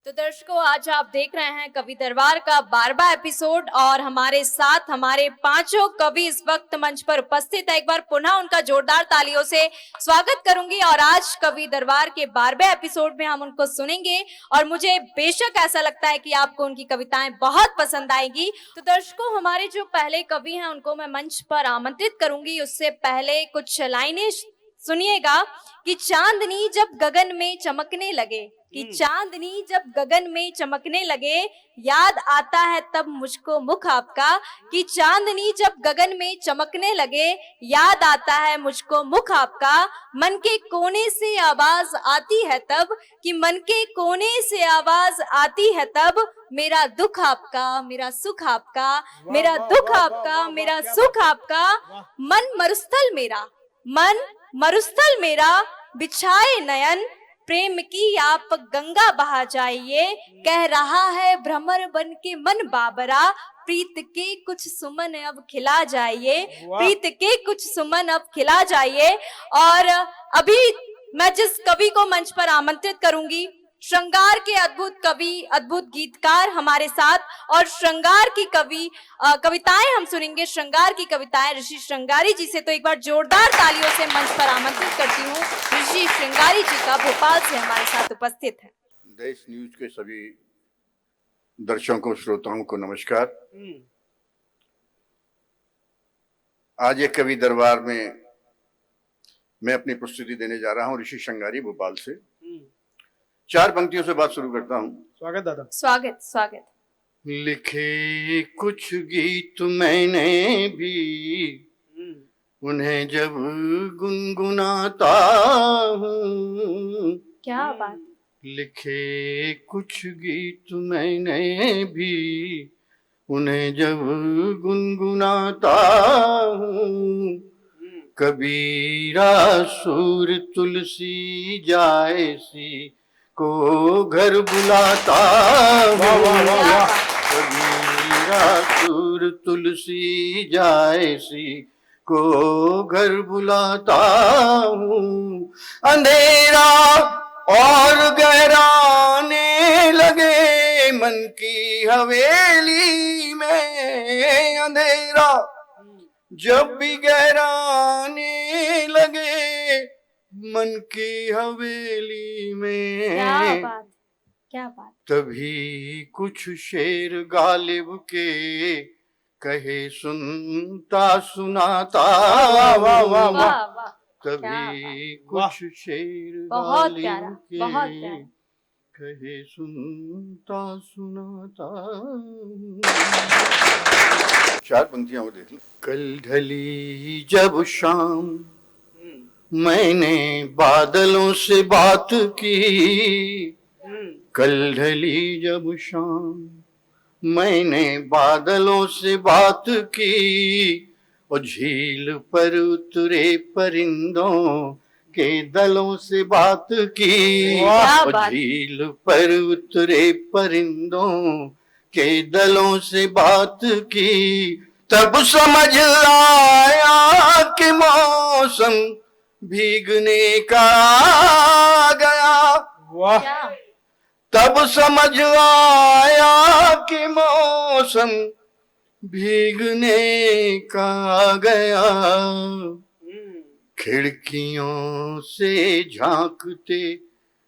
तो दर्शकों, आज आप देख रहे हैं कवि दरबार का 12वां एपिसोड और हमारे साथ हमारे पांचों कवि इस वक्त मंच पर उपस्थित है। एक बार पुनः उनका जोरदार तालियों से स्वागत करूंगी और आज कवि दरबार के 12वें एपिसोड में हम उनको सुनेंगे और मुझे बेशक ऐसा लगता है कि आपको उनकी कविताएं बहुत पसंद आएगी। तो दर्शकों, हमारे जो पहले कवि हैं उनको मैं मंच पर आमंत्रित करूंगी। उससे पहले कुछ लाइनें सुनिएगा कि चांदनी जब गगन में चमकने लगे, कि चांदनी जब गगन में चमकने लगे, याद आता है तब मुझको मुख आपका। कि चांदनी जब गगन में चमकने लगे, याद आता है मुझको मुख आपका। मन के कोने से आवाज आती है तब, कि मन के कोने से आवाज आती है तब, मेरा दुख आपका मेरा सुख आपका, मेरा दुख आपका मेरा सुख आपका। मन मरुस्थल मेरा, मन मरुस्थल मेरा, बिछाए नयन, प्रेम की आप गंगा बहा जाइए। कह रहा है भ्रमर बन के मन बाबरा, प्रीत के कुछ सुमन अब खिला जाइए, प्रीत के कुछ सुमन अब खिला जाइए। और अभी मैं जिस कवि को मंच पर आमंत्रित करूंगी, श्रृंगार के अद्भुत कवि, अद्भुत गीतकार हमारे साथ, और श्रृंगार की कविताएं हम सुनेंगे, श्रृंगार की कविताएं ऋषि श्रृंगारी जी से। तो एक बार जोरदार तालियों से मंच पर आमंत्रित करती हूँ ऋषि श्रृंगारी जी का, भोपाल से हमारे साथ उपस्थित है। देश न्यूज के सभी दर्शकों श्रोताओं को नमस्कार। आज एक कवि दरबार में मैं अपनी प्रस्तुति देने जा रहा हूँ ऋषि श्रृंगारी, भोपाल से। 4 पंक्तियों से बात शुरू करता हूँ। स्वागत दादा। स्वागत स्वागत। लिखे कुछ गीत मैंने भी, उन्हें जब गुनगुनाता हूँ। क्या बात। लिखे कुछ गीत मैंने भी, उन्हें जब गुनगुनाता हूँ। कबीरा सूर तुलसी जायसी को घर बुलाता हूँ। कबीरा सूर तुलसी जायसी को घर बुलाता हूँ। अंधेरा और गहराने लगे मन की हवेली में, अंधेरा जब भी गहराने लगे मन की हवेली में। क्या बात, क्या बात। तभी कुछ शेर गालिब के कहे सुनता सुनाता। वाह वाह वाह वाह। वाह वाह। तभी कुछ शेर बहुत गालिब प्यारा, के बहुत प्यारा। कहे सुनता सुनाता। 4 पंक्तियां और देख लो। कल ढली जब शाम मैंने बादलों से बात की, कल ढली जब शाम मैंने बादलों से बात की। और झील पर उतरे परिंदों के दलों से बात की। और झील पर उतरे परिंदों के दलों से बात की। तब समझ आया कि मौसम भीगने का आ गया। वाह। तब समझ आया कि मौसम भीगने का आ गया। खिड़कियों से झांकते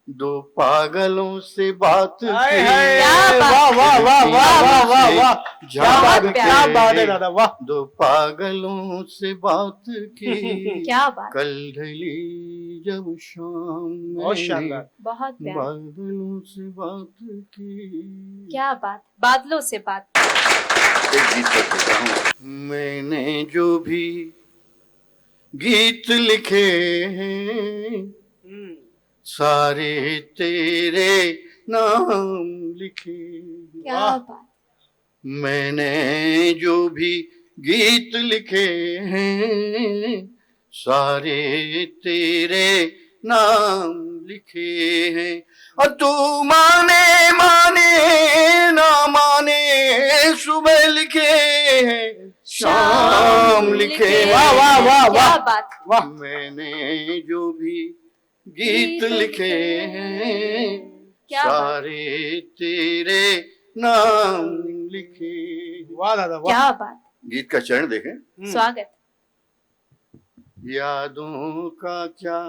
2 पागलों से बात की। वाह वाह वाह वाह वाह वाह। क्या बात है दादा, वाह। 2 पागलों से बात की। क्या बात। कल ढली जब शाम बहुत शानदार, बहुत प्यारा। बादलों से बात की। क्या बात, बादलों से बात। एक गीत करता हूँ। मैंने जो भी गीत लिखे हैं सारे तेरे नाम लिखे। क्या बात। मैंने जो भी गीत लिखे हैं सारे तेरे नाम लिखे हैं। और तू माने माने ना माने, सुबह लिखे हैं शाम लिखे। वाह वाह वाह वाह बात। मैंने जो भी गीत लिखे हैं क्या बात, सारे तेरे नाम लिखे। वाह दादा वाह। क्या बात, गीत का चरण देखें। स्वागत। यादों का क्या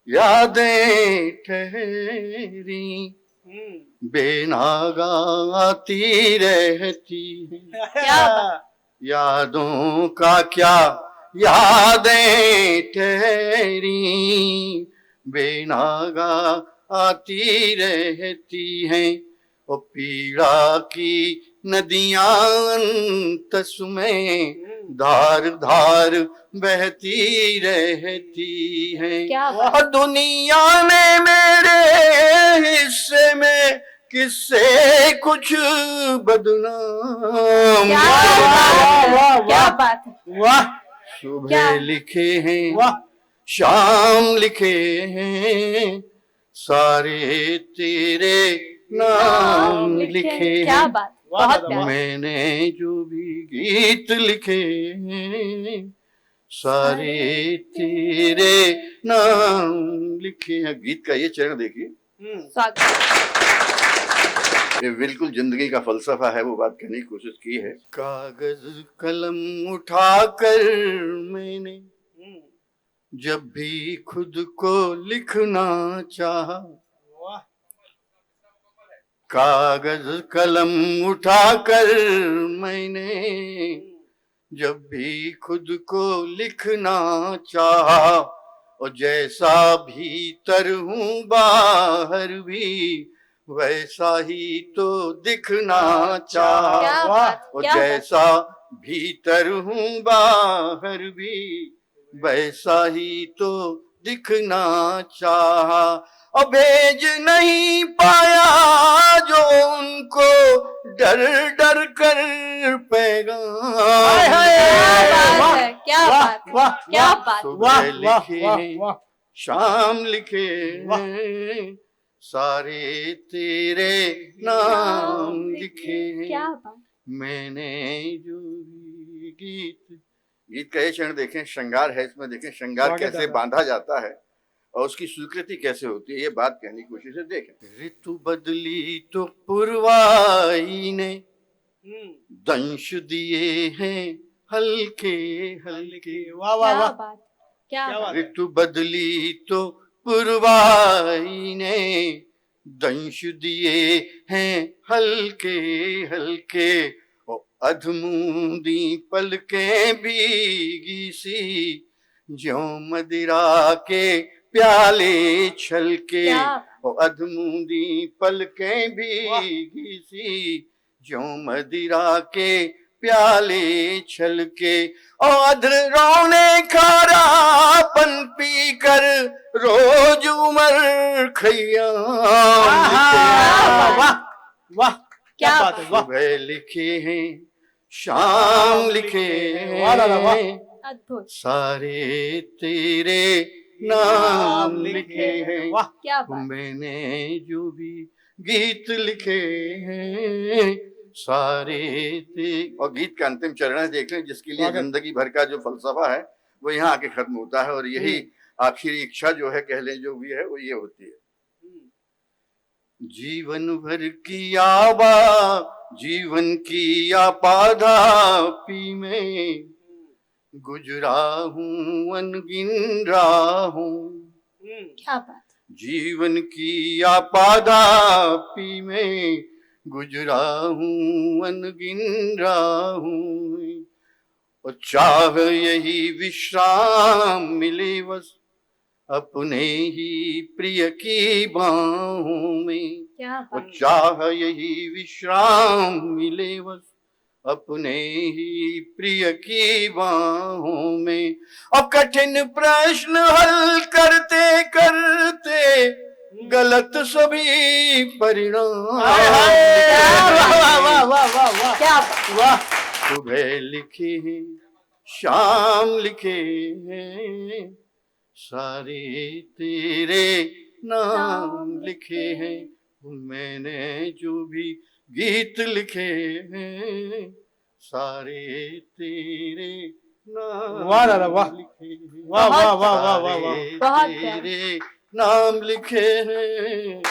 यादें ठहरी, बेनागा आती रहती है। क्या बात, यादों का क्या यादें ठहरी, बेनागा आती रहती हैं। और पीड़ा की नदियां अंतस में धार धार बहती रहती हैं। क्या वाह। बात, और दुनिया ने मेरे हिस्से में किससे कुछ बदनाम क्या वाह, बात, वाह, क्या वाह। बात, वाह सुबह क्या? लिखे हैं, वाह। शाम लिखे हैं, सारे तेरे नाम लिखे क्या हैं। बात, वाह बहुत दादा, प्यारा। मैंने जो भी गीत लिखे हैं, सारे तेरे नाम लिखे हैं। गीत का ये चरण देखिए, स्वागत। ये बिल्कुल जिंदगी का फलसफा है, वो बात कहने की कोशिश की है। कागज कलम उठाकर मैंने जब भी खुद को लिखना चाहा, वाह। कागज कलम उठाकर मैंने जब भी खुद को लिखना चाहा, और जैसा भीतर हूँ बाहर भी वैसा ही तो दिखना चाहा। क्या वाह। बात, और क्या बात, जैसा भीतर हूँ बाहर भी वैसा ही तो दिखना चाहा। और भेज नहीं पाया जो उनको डर डर कर पैगाम। हाय, हाय। क्या बात वाह, है, क्या वाह, बात, वाह, क्या वाह। बात, सुबह वाह लिखे वाह हैं, वाह। शाम लिखे वाह। हैं, सारे तेरे नाम लिखे क्या हैं। बात, मैंने जो भी गीत का ये चरण देखें, श्रृंगार है इसमें। देखें श्रृंगार स्वागत कैसे दादा। बांधा जाता है और उसकी स्वीकृति कैसे होती है, ये बात कहने की कोशिश है। देखें, ऋतु बदली तो पुरवाई ने दंश दिए हैं हल्के हल्के। वाह वाह क्या वाह। बात, क्या क्या बात, बात है। ऋतु बदली तो पुरवाई ने दंश दिए हैं हल्के हल्के। ओ अधमूंदी पलकें भीगी सी ज्यों मदिरा के प्याले छलके। क्या ओ अधमूंदी पलकें भीगी सी ज्यों मदिरा के प्याले छलके। और अधरोने खारापन पी कर रोज उमर खैयाम लिखे हैं। वाह वाह। क्या क्या बात है। वाह। सुबह लिखे हैं, शाम लिखे वाह दादा, वाह। हैं, अद्भुत, सारे तेरे नाम लिखे हैं। वाह। क्या बात, मैंने जो भी गीत लिखे हैं, सारे और गीत का अंतिम चरण है, देख लें, जिसके लिए स्वागत। जिंदगी भर का जो फलसफा है वो यहाँ आके खत्म होता है। और यही आखिरी इच्छा जो है, कह लें जो भी है, वो ये होती है। जीवन भर की जीवन की आपाधापी में गुजरा हूँ अनगिन राहों। क्या बात, जीवन की आपाधापी में गुजरा हूँ अनगिन राहों। और चाह यही विश्राम मिले बस अपने ही प्रिय की बाहों में। क्या और बात, चाह यही विश्राम मिले बस अपने ही प्रिय की बाहों में। और कठिन प्रश्न हल करते करते गलत सभी परिणाम। हाय, हाय। वाह वाह वाह वाह वाह। क्या बात, वाह। सुबह लिखे हैं, शाम लिखे हैं, सारे तेरे नाम लिखे हैं। मैंने जो भी गीत लिखे हैं, सारे तेरे नाम वाह दादा, वाह। लिखे हैं। वाह वाह वाह वाह वाह वाह। सारे बहुत प्यारा। तेरे नाम लिखे हैं।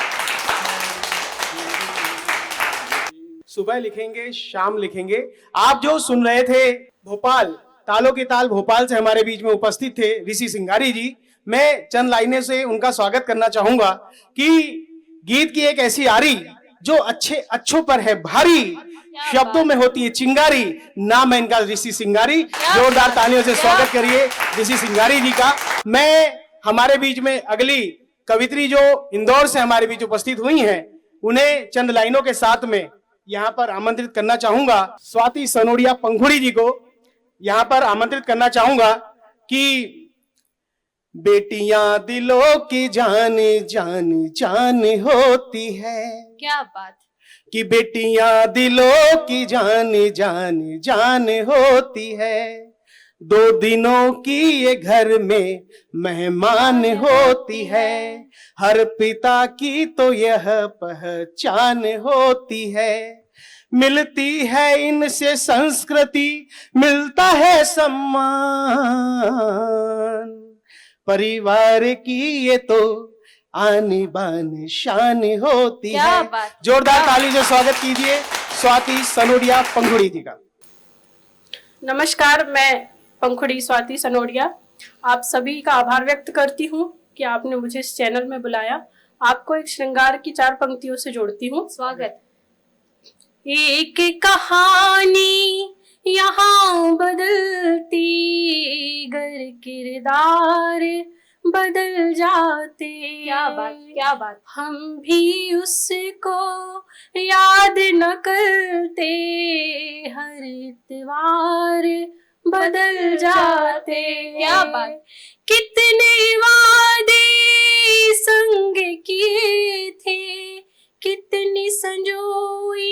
सुबह लिखेंगे, शाम लिखेंगे। आप जो सुन रहे थे भोपाल, तालों के ताल भोपाल से हमारे बीच में उपस्थित थे ऋषि सिंगारी जी। मैं चंद लाइनें से उनका स्वागत करना चाहूंगा कि गीत की एक ऐसी आरी जो अच्छों पर है भारी, शब्दों में होती है चिंगारी, नाम है इनका ऋषि सिंगारी। जोरदार तालियों से स्वागत करिए ऋषि सिंगारी जी का। मैं हमारे बीच में अगली कवित्री जो इंदौर से हमारे बीच उपस्थित हुई हैं, उन्हें चंद लाइनों के साथ में यहाँ पर आमंत्रित करना चाहूंगा। स्वाति सनोडिया पंखुड़ी जी को यहाँ पर आमंत्रित करना चाहूंगा कि बेटियां दिलों की जान जान जान होती है। क्या बात। कि बेटियां दिलों की जान जान जान होती है। 2 दिनों की ये घर में मेहमान होती है। हर पिता की तो यह पहचान होती है। मिलती है इनसे संस्कृति, मिलता है सम्मान। परिवार की ये तो आनी बानी शान होती है। जोरदार ताली से स्वागत कीजिए स्वाति सनोडिया पंखुड़ी जी का। नमस्कार, मैं पंखुड़ी स्वाति सनोडिया आप सभी का आभार व्यक्त करती हूँ कि आपने मुझे इस चैनल में बुलाया। आपको एक श्रृंगार की 4 पंक्तियों से जोड़ती हूँ। स्वागत। एक कहानी यहाँ बदलती, गर किरदार बदल जाते। क्या बात, क्या बात। हम भी उसको याद न करते, हर इतवार बदल जाते। क्या बात। कितने वादे संग किए थे, कितनी संजोई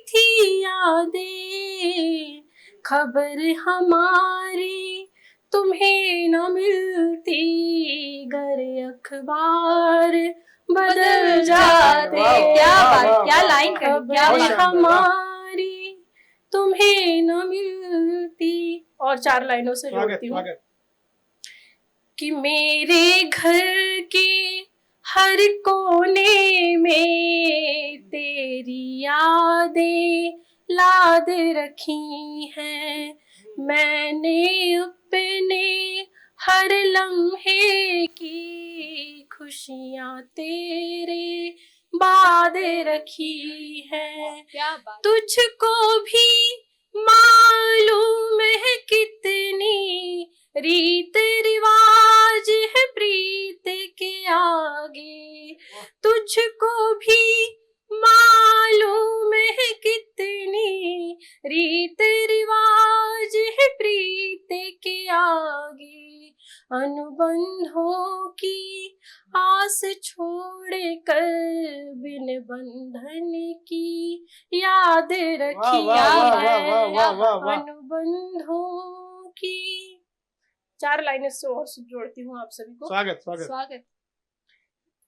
थी यादें, खबर हमारी तुम्हें न मिलती, गर अखबार बदल जाते। क्या बात, क्या लाइन करी, क्या खबर बात। हमारी तुम्हें न मिलती। और 4 लाइनों से जोड़ती हूँ कि मेरे घर के हर कोने में तेरी यादें लाद रखी हैं। मैंने अपने हर लम्हे की खुशियाँ तेरे बाद रखी हैं। क्या बात। तुझको भी मालूम है कितनी रीत रिवाज है प्रीत के आगे। तुझको भी मालूम है कितनी रीत रिवाज है प्रीत के आगे। अनुबंधों की आस छोड़ कर बिन बंधन की याद रखी है। अनुबंधों की 4 लाइनें से और जोड़ती हूँ आप सभी को। स्वागत स्वागत स्वागत।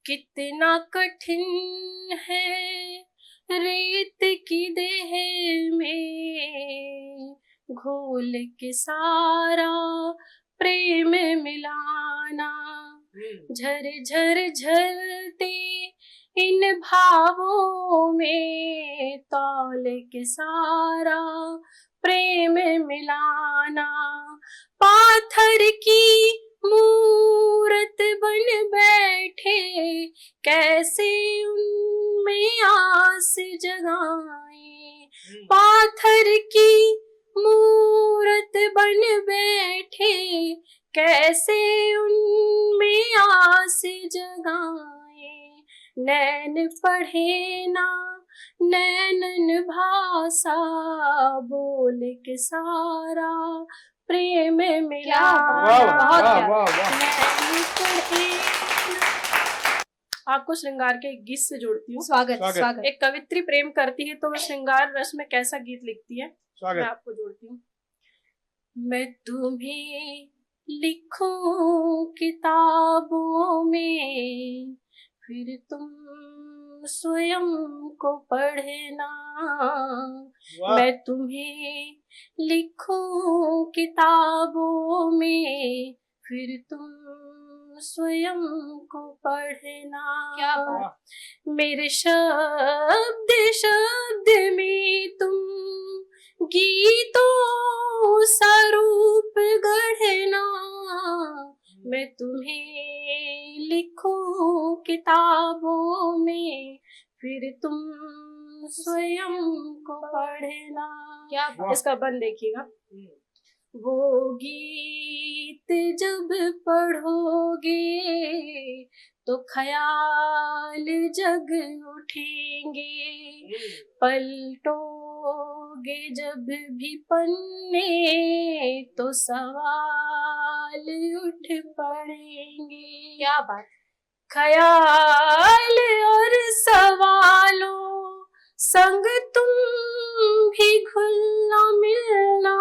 कितना कठिन है रेत की देह में घोल के सारा प्रेम मिलाना। झर झर झरते इन भावों में तौल के सारा प्रेम मिलाना। पाथर की मूरत बन बैठे कैसे उनमें आस जगाए। पाथर की मूरत बन बैठे कैसे उनमें आस जगाए। नैन पढ़े ना नैनन भाषा बोल के सारा प्रेम मिला। आपको श्रृंगार के एक गीत से जोड़ती हूँ। स्वागत स्वागत। एक कवित्री प्रेम करती है तो वो श्रृंगार रस में कैसा गीत लिखती है, मैं आपको जोड़ती हूँ। मैं तुम्हें लिखूं किताबों में, फिर तुम स्वयं को पढ़ना। मैं तुम्हें लिखूं किताबों में, फिर तुम स्वयं को पढ़ना। क्या बात। मेरे शब्द शब्द तुम स्वयं को पढ़ना। क्या वाह। इसका बंद देखिएगा। वो गीत जब पढ़ोगे तो ख्याल जग उठेंगे, पलटोगे जब भी पन्ने तो सवाल उठ पड़ेंगे। क्या बात। ख्याल और सवालों संग तुम भी घुलना मिलना,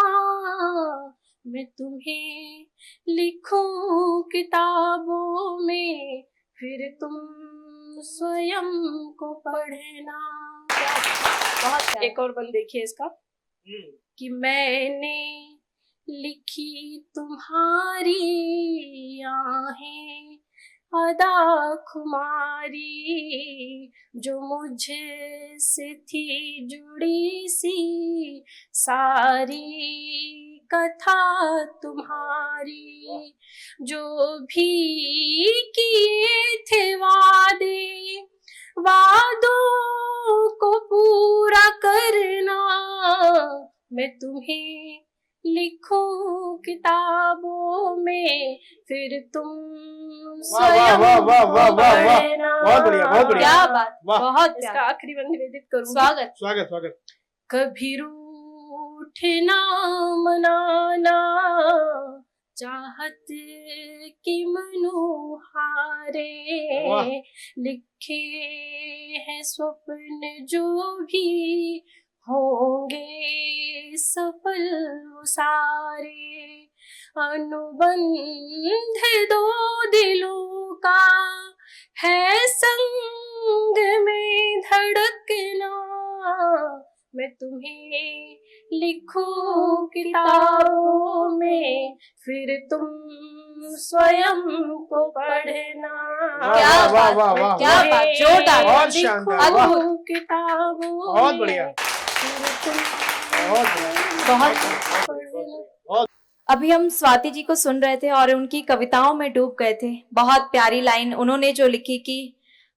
मैं तुम्हें लिखूं किताबों में, फिर तुम स्वयं को पढ़ना। बहुत प्यारा। एक और बंद देखिए इसका कि मैंने लिखी तुम्हारी आहें अदा खुमारी, जो मुझसे थी जुड़ी सी सारी कथा तुम्हारी, जो भी किए थे वादे वादों को पूरा करना, मैं तुम्हें लिखूं किताबों में, फिर तुम वाह, स्वयं वाह, वाह, वाह, को वाह, वाह। पढ़ना। बहुत बढ़िया, बहुत बढ़िया। क्या बात। वाह। बहुत इसका प्यारा। आखिरी बंद निवेदित करूंगी। स्वागत। स्वागत स्वागत। कभी रूठना मनाना चाहत की मनोहारे, वाह। लिखे हैं स्वप्न जो भी होंगे सफल वो सारे, अनुबंध दो दिलों का है संग में धड़कना, मैं तुम्हें लिखूं किताबों में, फिर तुम स्वयं को पढ़ना। क्या वाह, वाह, बात। वाह, वाह, क्या वाह। बात। जोरदार। बहुत शानदार, वाह। लिखूं किताबों बहुत में, बढ़िया। फिर तुम बहुत बढ़िया। बहुत बहुत अभी हम स्वाति जी को सुन रहे थे और उनकी कविताओं में डूब गए थे। बहुत प्यारी लाइन उन्होंने जो लिखी कि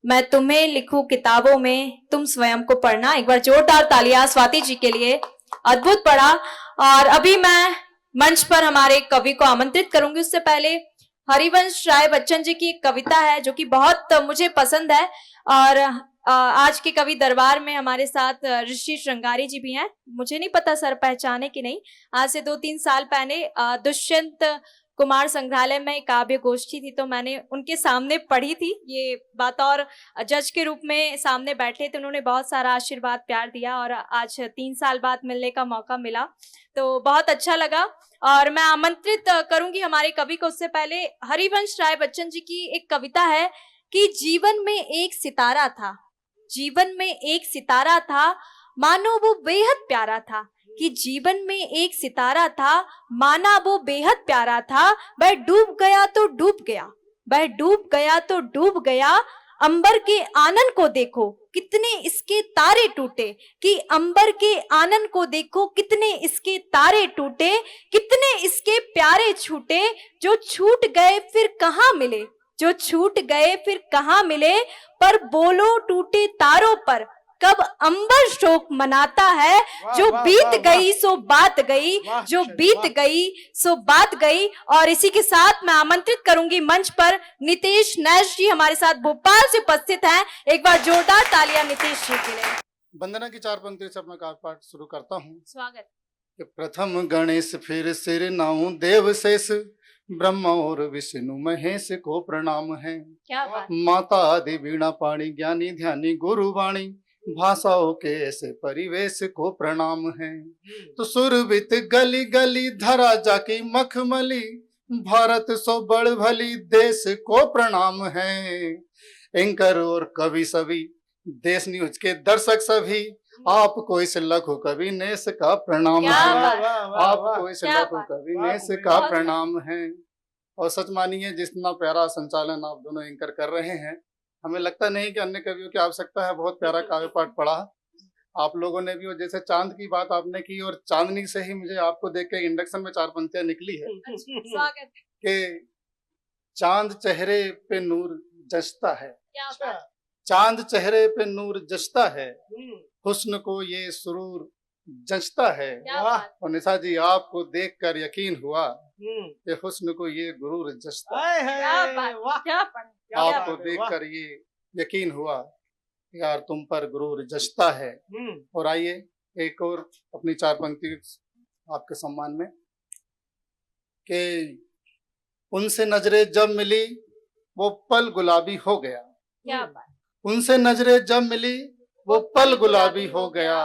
मैं तुम्हें लिखूं किताबों में, तुम स्वयं को पढ़ना। एक बार जोरदार तालियां स्वाति जी के लिए। अद्भुत पढ़ा। और अभी मैं मंच पर हमारे कवि को आमंत्रित करूंगी। उससे पहले हरिवंश राय बच्चन जी की एक कविता है जो कि बहुत मुझे पसंद है। और आज के कवि दरबार में हमारे साथ ऋषि श्रृंगारी जी भी हैं। मुझे नहीं पता सर पहचाने कि नहीं। आज से 2-3 साल पहले दुष्यंत कुमार संग्रहालय में एक काव्य गोष्ठी थी, तो मैंने उनके सामने पढ़ी थी ये बात और जज के रूप में सामने बैठे थे। उन्होंने बहुत सारा आशीर्वाद प्यार दिया और आज 3 साल बाद मिलने का मौका मिला, तो बहुत अच्छा लगा। और मैं आमंत्रित करूंगी हमारे कवि को। उससे पहले हरिवंश राय बच्चन जी की एक कविता है कि जीवन में एक सितारा था, जीवन में एक सितारा था, मानो वो बेहद प्यारा था। कि जीवन में एक सितारा था, माना वो बेहद प्यारा था। वह डूब गया तो डूब गया, वह डूब गया तो डूब गया। अंबर के आनन को देखो कितने इसके तारे टूटे, कि अंबर के आनन को देखो कितने इसके तारे टूटे। कितने इसके प्यारे छूटे, जो छूट गए फिर कहाँ मिले, जो छूट गए फिर कहाँ मिले। पर बोलो टूटे तारों पर कब अंबर शोक मनाता है। जो बीत गई सो बात गई, जो बीत गई सो बात गई। और इसी के साथ मैं आमंत्रित करूंगी मंच पर नितेश नैश जी, हमारे साथ भोपाल से उपस्थित हैं। एक बार जोरदार तालियां नितेश जी के लिए। वंदना की 4 पंक्ति से अपना काव्य पाठ शुरू करता हूँ। स्वागत। कि प्रथम गणेश फिर सिर नाऊ देव शेष, ब्रह्मा और विष्णु महेश को प्रणाम है। क्या बात। माता आदि वीणा पाणी ज्ञानी ध्यानी गुरुवाणी, भाषाओं के ऐसे परिवेश को प्रणाम है। तो सुरभित गली गली धरा जाकी मखमली, भारत सो बड़ भली देश को प्रणाम है। एंकर और कवि सभी, देश न्यूज के दर्शक सभी, आपको इस लघु कवि नेस का प्रणाम क्या है। बात। आपको इस क्या लघु बात। कवि वाह, नेस बहुत का बढ़िया। प्रणाम है। और सच मानिए जितना प्यारा संचालन आप दोनों एंकर कर रहे हैं, हमें लगता नहीं कि अन्य कवियों की आवश्यकता है। बहुत प्यारा काव्य पाठ पढ़ा आप लोगों ने भी। और जैसे चांद की बात आपने की, और चांदनी से ही मुझे आपको देख के इंडक्शन में 4 पंक्तियां निकली है स्वागत। कि चांद चेहरे पे नूर जचता है, क्या बात। चांद चेहरे पे नूर जचता है, हुस्न को ये सुरूर जचता है। क्या वाह। बात। और निशा जी, आपको देखकर यकीन हुआ हम्म। कि हुस्न को ये गुरूर जचता है। आए क्या हाय, बात। वाह। क्या बात। क्या आपको बात है, वाह। देखकर ये यकीन हुआ कि यार तुम पर गुरूर जचता है। और आइए एक और अपनी 4 पंक्ति आपके सम्मान में कि उनसे नजरें जब मिली वो पल गुलाबी हो गया, क्या बात। उनसे नजरें जब मिली वो पल गुलाबी हो गया,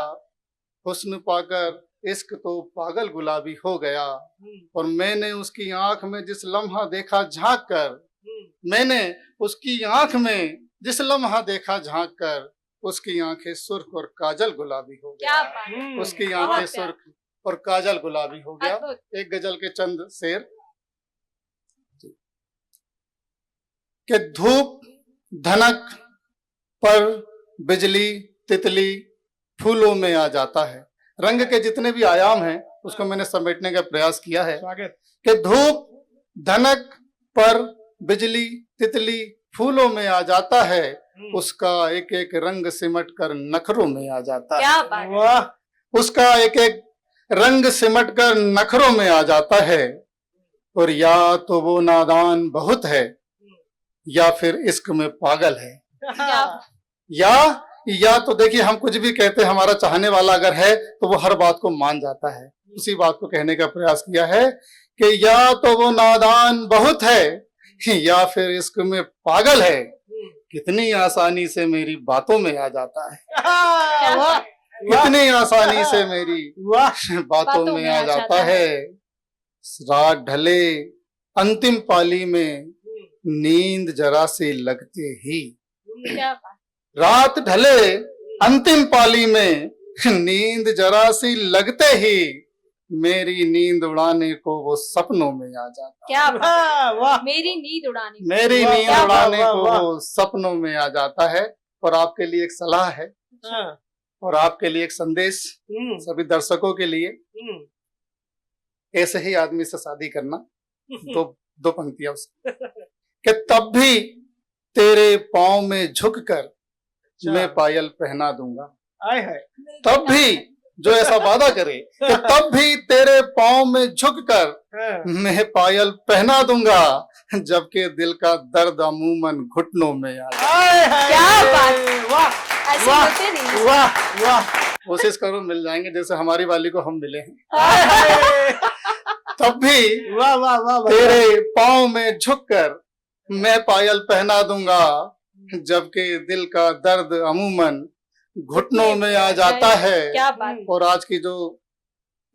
हुस्न पाकर इश्क तो पागल गुलाबी हो गया। और मैंने उसकी आंख में जिस लम्हा देखा झांक कर, मैंने उसकी आंख में जिस लम्हा देखा झांक कर, उसकी आंखें सुर्ख और काजल गुलाबी हो क्या गया, बात। उसकी बहुत आंखें प्यारा। सुर्ख और काजल गुलाबी हो गया। अद्भुत। एक गजल के चंद शेर कि धूप धनक पर बिजली तितली फूलों में आ जाता है। रंग के जितने भी आयाम हैं उसको मैंने समेटने का प्रयास किया है स्वागत। कि धूप धनक पर बिजली तितली फूलों में आ जाता है, उसका एक एक रंग सिमट कर नखरों में आ जाता है, क्या बात। वाह। उसका एक एक रंग सिमट कर नखरों में आ जाता है। और या तो वो नादान बहुत है या फिर इश्क में पागल है। क्या या तो देखिए, हम कुछ भी कहते हैं, हमारा चाहने वाला अगर है तो वो हर बात को मान जाता है। उसी बात को कहने का प्रयास किया है कि या तो वो नादान बहुत है या फिर इश्क में पागल है, कितनी आसानी से मेरी बातों में आ जाता है, वाह, वाह। कितनी आसानी से मेरी वाह। बातों में आ जाता है। रात ढले अंतिम पाली में नींद जरा से लगते ही, क्या बात। रात ढले अंतिम पाली में नींद जरा सी लगते ही मेरी नींद उड़ाने को वो सपनों में आ जाता, क्या बात। वाह, वाह। मेरी नींद उड़ाने। मेरी वाह, नींद वाह, उड़ाने वाह, को वाह। वो सपनों में आ जाता है। और आपके लिए एक सलाह है हाँ। और आपके लिए एक संदेश, सभी दर्शकों के लिए, ऐसे ही आदमी से शादी करना। दो पंक्तियां उसकी कि तब भी तेरे पाँव में झुककर मैं पायल पहना दूंगा, आए हाय। तब भी जो ऐसा वादा करे कि तब भी तेरे पाँव में झुककर हाँ। मैं पायल पहना दूंगा, जबकि दिल का दर्द अमूमन घुटनों में आ जाए। आए हाय। क्या बात। वाह, ऐसे वाह, होते नहीं। वाह, वाह। कोशिश करो मिल जाएंगे जैसे हमारी वाली को हम मिले हैं। आए हाय। तब भी वाह, वाह, वाह, वाह। तेरे पाँव में झुककर मैं पायल पहना दूंगा, जबकि दिल का दर्द अमूमन घुटनों में आ जाता है। क्या बात। और आज की जो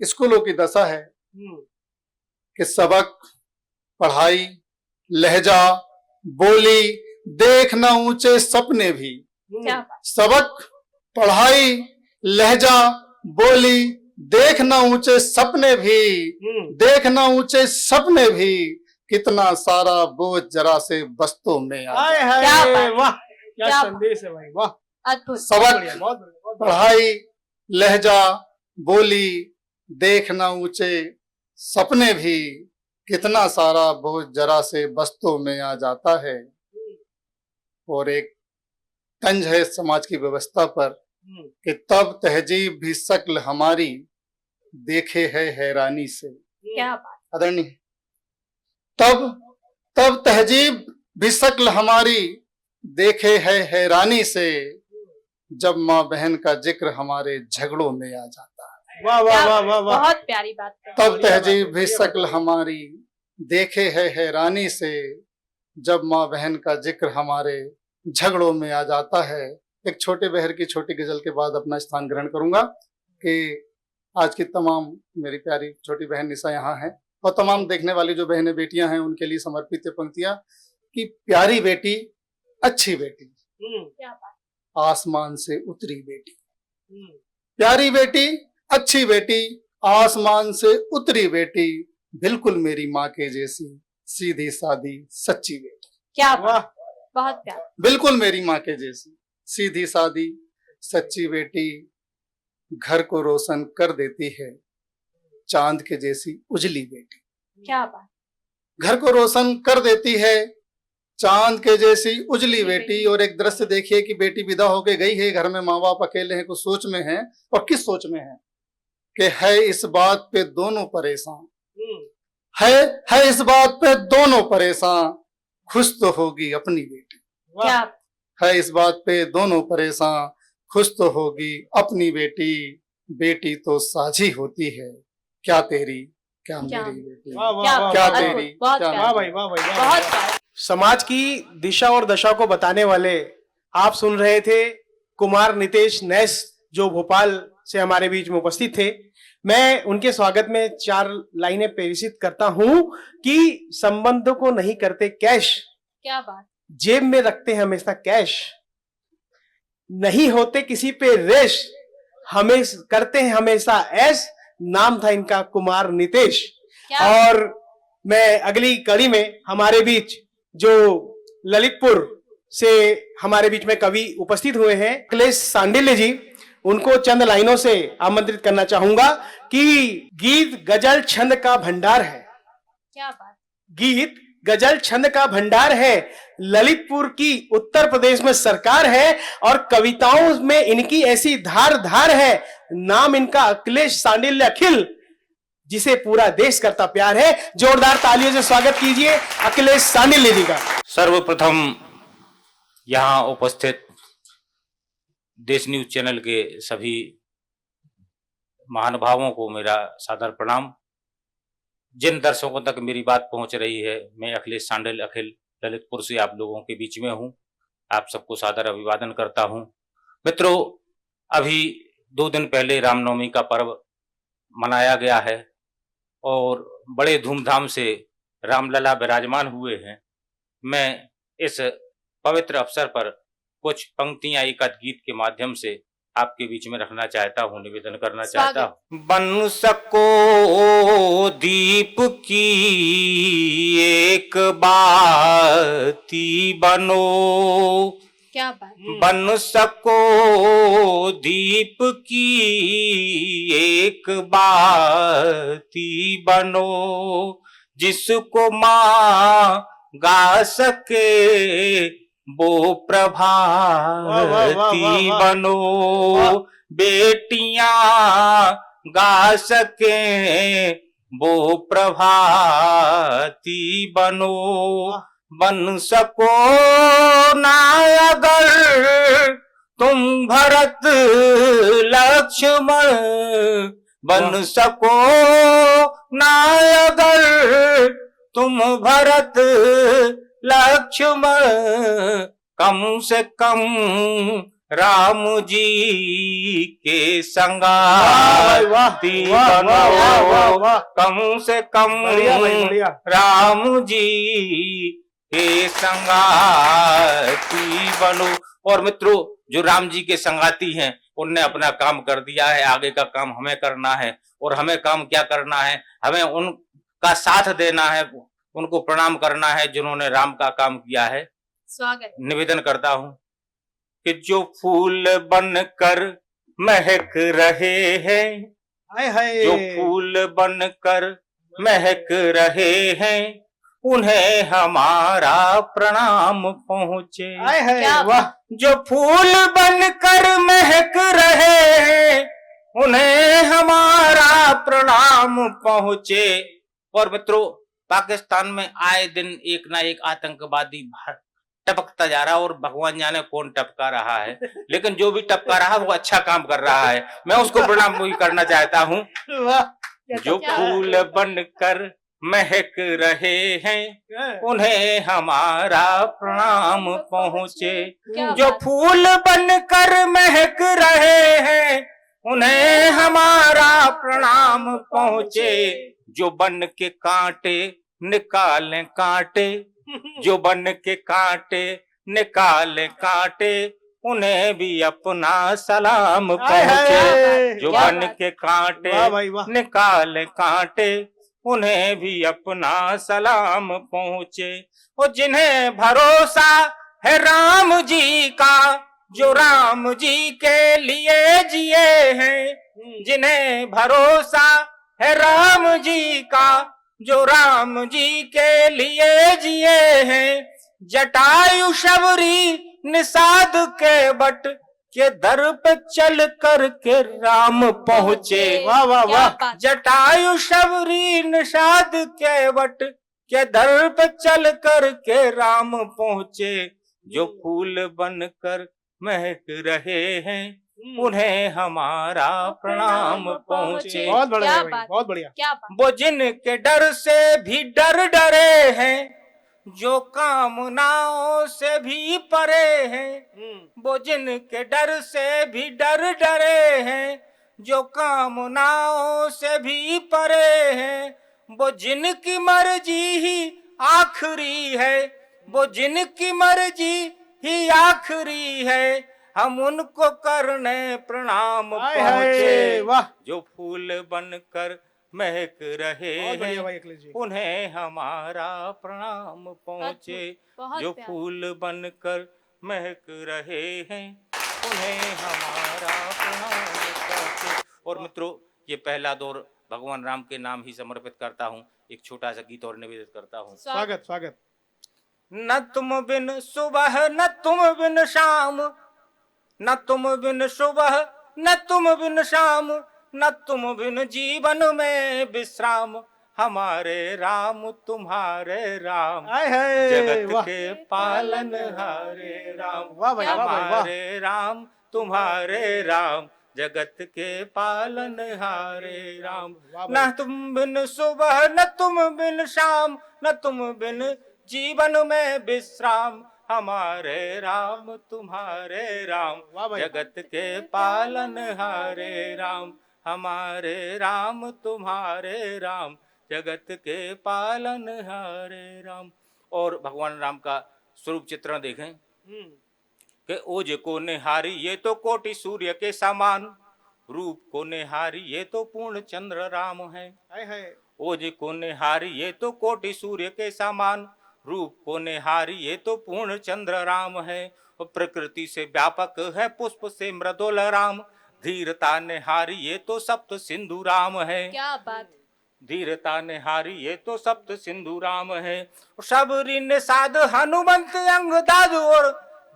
स्कूलों की दशा है कि सबक पढ़ाई लहजा बोली देखना ऊंचे सपने भी, क्या बात। सबक पढ़ाई लहजा बोली देखना ऊंचे सपने भी, देखना ऊंचे सपने भी, कितना सारा बोझ जरा से बस्तों में आ आए जाए। हाय। क्या बात। वाह, क्या क्या संदेश है भाई, वाह। अद्भुत। बहुत सबक बढ़िया, बहुत बढ़िया, बहुत बढ़िया। पढ़ाई लहजा बोली देखना ऊंचे सपने भी, कितना सारा बोझ जरा से बस्तों में आ जाता है। और एक तंज है समाज की व्यवस्था पर कि तब तहजीब भी शक्ल हमारी देखे है हैरानी से। क्या बात। आदरणीय, तब तहजीब भी शक्ल हमारी देखे है हैरानी से, जब माँ बहन का जिक्र हमारे झगड़ों में आ जाता है। वाह, वाह, वाह, वाह, वाह। बहुत प्यारी बात है। तब तहजीब भी शक्ल हमारी देखे है हैरानी से, जब माँ बहन का जिक्र हमारे झगड़ों में आ जाता है। एक छोटे बहर की छोटी गजल के बाद अपना स्थान ग्रहण करूंगा कि आज की तमाम मेरी प्यारी छोटी बहन निशा यहाँ है और तमाम देखने वाली जो बहनें बेटियां हैं उनके लिए समर्पित है पंक्तियां कि प्यारी बेटी अच्छी बेटी क्या बात। आसमान से उतरी बेटी, प्यारी बेटी अच्छी बेटी आसमान से उतरी बेटी, बिल्कुल मेरी माँ के जैसी सीधी सादी सच्ची बेटी। क्या वाह। बात। बहुत प्यारा। बिल्कुल मेरी माँ के जैसी सीधी सादी सच्ची बेटी, घर को रोशन कर देती है चांद के जैसी उजली बेटी। क्या बात। घर को रोशन कर देती है चांद के जैसी उजली बेटी। और एक दृश्य देखिए कि बेटी विदा होके गई है, घर में माँ बाप अकेले हैं, कुछ सोच में हैं। और किस सोच में है कि है इस बात पे दोनों परेशान, है इस बात पे दोनों परेशान, खुश तो होगी अपनी बेटी। क्या है इस बात पे दोनों परेशान, खुश तो होगी अपनी बेटी। बेटी तो साझी होती है, क्या तेरी क्या क्या? मेरी बेटी। वाह वाह क्या वाह क्या वाह, अद्भुत, तेरी, बहुत क्या प्यारा। वाह भाई वाह भाई वाह बहुत भाई। प्यारा। समाज की दिशा और दशा को बताने वाले आप सुन रहे थे कुमार नितेश नैस, जो भोपाल से हमारे बीच में उपस्थित थे। मैं उनके स्वागत में 4 लाइनें प्रेषित करता हूं कि संबंधों को नहीं करते कैश, क्या बात। जेब में रखते हैं हमेशा कैश, नहीं होते किसी पे रेश, हमें करते हैं हमेशा ऐश। नाम था इनका कुमार नितेश। क्या और मैं अगली कड़ी में हमारे बीच जो ललितपुर से हमारे बीच में कवि उपस्थित हुए हैं, अखिलेश सांडिल्य जी, उनको चंद लाइनों से आमंत्रित करना चाहूंगा कि गीत गजल छंद का भंडार है। क्या बात। गीत गजल छंद का भंडार है, ललितपुर की उत्तर प्रदेश में सरकार है, और कविताओं में इनकी ऐसी धार धार है। नाम इनका अखिलेश सांडिल्य अखिल, जिसे पूरा देश करता प्यार है। जोरदार तालियों से स्वागत कीजिए अखिलेश सांडिल्य जी का। सर्वप्रथम यहाँ उपस्थित देश न्यूज चैनल के सभी महानुभावों को मेरा सादर प्रणाम। जिन दर्शकों तक मेरी बात पहुंच रही है, मैं अखिलेश सांडिल्य अखिल ललितपुर से आप लोगों के बीच में हूं। आप सबको सादर अभिवादन करता हूं। मित्रों, अभी 2 दिन पहले रामनवमी का पर्व मनाया गया है और बड़े धूमधाम से रामलला विराजमान हुए हैं। मैं इस पवित्र अवसर पर कुछ पंक्तियां एक गीत के माध्यम से आपके बीच में रखना चाहता हूं, निवेदन करना चाहता हूं। बन सको दीप की एक बाती बनो, क्या बात। बन सको दीप की एक बाती बनो, जिसको माँ गा सके वो प्रभाती बनो, बेटियां गा सके वो प्रभाती बनो, बन सको ना अगर तुम भरत लक्ष्मण, बन सको ना अगर तुम भरत लक्ष्मण, कम से कम राम जी के संगाती बनो, कम से कम राम जी के संगाती बनो। और मित्रों, जो राम जी के संगाती हैं, उनने अपना काम कर दिया है। आगे का काम हमें करना है। और हमें काम क्या करना है? हमें उनका साथ देना है, उनको प्रणाम करना है जिन्होंने राम का काम किया है। स्वागत। निवेदन करता हूं कि जो फूल बनकर महक रहे हैं, हाय हाय, जो फूल बनकर महक रहे हैं, उन्हें हमारा प्रणाम पहुंचे। हाय हाय, क्या वाह। जो फूल बनकर महक रहे हैं, उन्हें हमारा प्रणाम पहुंचे। और मित्रों, पाकिस्तान में आए दिन एक ना एक आतंकवादी टपकता जा रहा है, और भगवान जाने कौन टपका रहा है, लेकिन जो भी टपका रहा है वो अच्छा काम कर रहा है। मैं उसको प्रणाम भी करना चाहता हूँ। जो फूल बनकर महक रहे हैं, उन्हें हमारा प्रणाम पहुंचे। क्या जो बात। फूल बनकर महक रहे हैं, उन्हें हमारा प्रणाम पहुंचे। जो बन के कांटे निकालें कांटे, जो बन के कांटे निकालें कांटे, उन्हें भी अपना सलाम पहुंचे। जो क्या बन बात। के कांटे वाह भाई वाह। निकालें कांटे, उन्हें भी अपना सलाम पहुंचे। और जिन्हें भरोसा है राम जी का, जो राम जी के लिए जिए हैं, जिन्हें भरोसा है राम जी का, जो राम जी के लिए जिए हैं, जटायु शबरी निषाद के बट के दर पे चल कर के राम पहुँचे। वाह वाह क्या वाह। बात। जटायु शबरी निषाद के बट के दर पे चल कर के राम पहुँचे। जो फूल बनकर महक रहे हैं उन्हें हमारा प्रणाम पहुँचे। बहुत बढ़िया क्या भाई, बात। बहुत बढ़िया। क्या बात। वो जिनके डर से भी डरे हैं, जो कामनाओं से भी परे हैं। वो जिनके डर से भी डरे हैं, जो कामनाओं से भी परे हैं। वो जिनकी मर्जी ही आखिरी है, वो जिनकी मर्जी ही आखिरी है। हम उनको करने प्रणाम हाय हाय, पहुँचे। वाह। जो फूल बनकर महक रहे बहुत बढ़िया हैं भाई अखिलेश जी। उन्हें हमारा प्रणाम पहुँचे। बहुत जो प्यारा। फूल बनकर महक रहे हैं उन्हें हमारा प्रणाम पहुँचे। और मित्रों, ये पहला दौर भगवान राम के नाम ही समर्पित करता हूँ। एक छोटा सा गीत और निवेदित करता हूँ। स्वागत स्वागत। न तुम बिन सुबह न तुम बिन शाम, न तुम बिन सुबह न तुम बिन शाम, न तुम बिन जीवन में विश्राम। हमारे राम तुम्हारे राम, हाय हाय, जगत वाह। के पालन हारे राम। वाह भाई, वाह भाई, वाह। हमारे राम तुम्हारे राम, जगत के पालन हारे राम। वाह भाई। न तुम बिन सुबह न तुम बिन शाम, न तुम बिन जीवन में विश्राम। हमारे राम तुम्हारे राम, वाह भाई। जगत के पालन हारे राम। हमारे राम तुम्हारे राम, जगत के पालन हारे राम। और भगवान राम का स्वरूप चित्रण देखें कि ओज को निहारी ये तो कोटि सूर्य के समान, रूप को निहारी ये तो पूर्ण चंद्र राम है। हाय हाय। ओज को निहारी ये तो कोटि सूर्य के समान, रूप को निहारी ये तो पूर्ण चंद्र राम है। और प्रकृति से व्यापक है पुष्प से मृदुल राम, धीरता निहारी ये तो सप्त सिंधु राम है। क्या बात। धीरता निहारी ये तो सप्त सिंधु राम है। शबरी निषाद हनुमंत अंगदाद और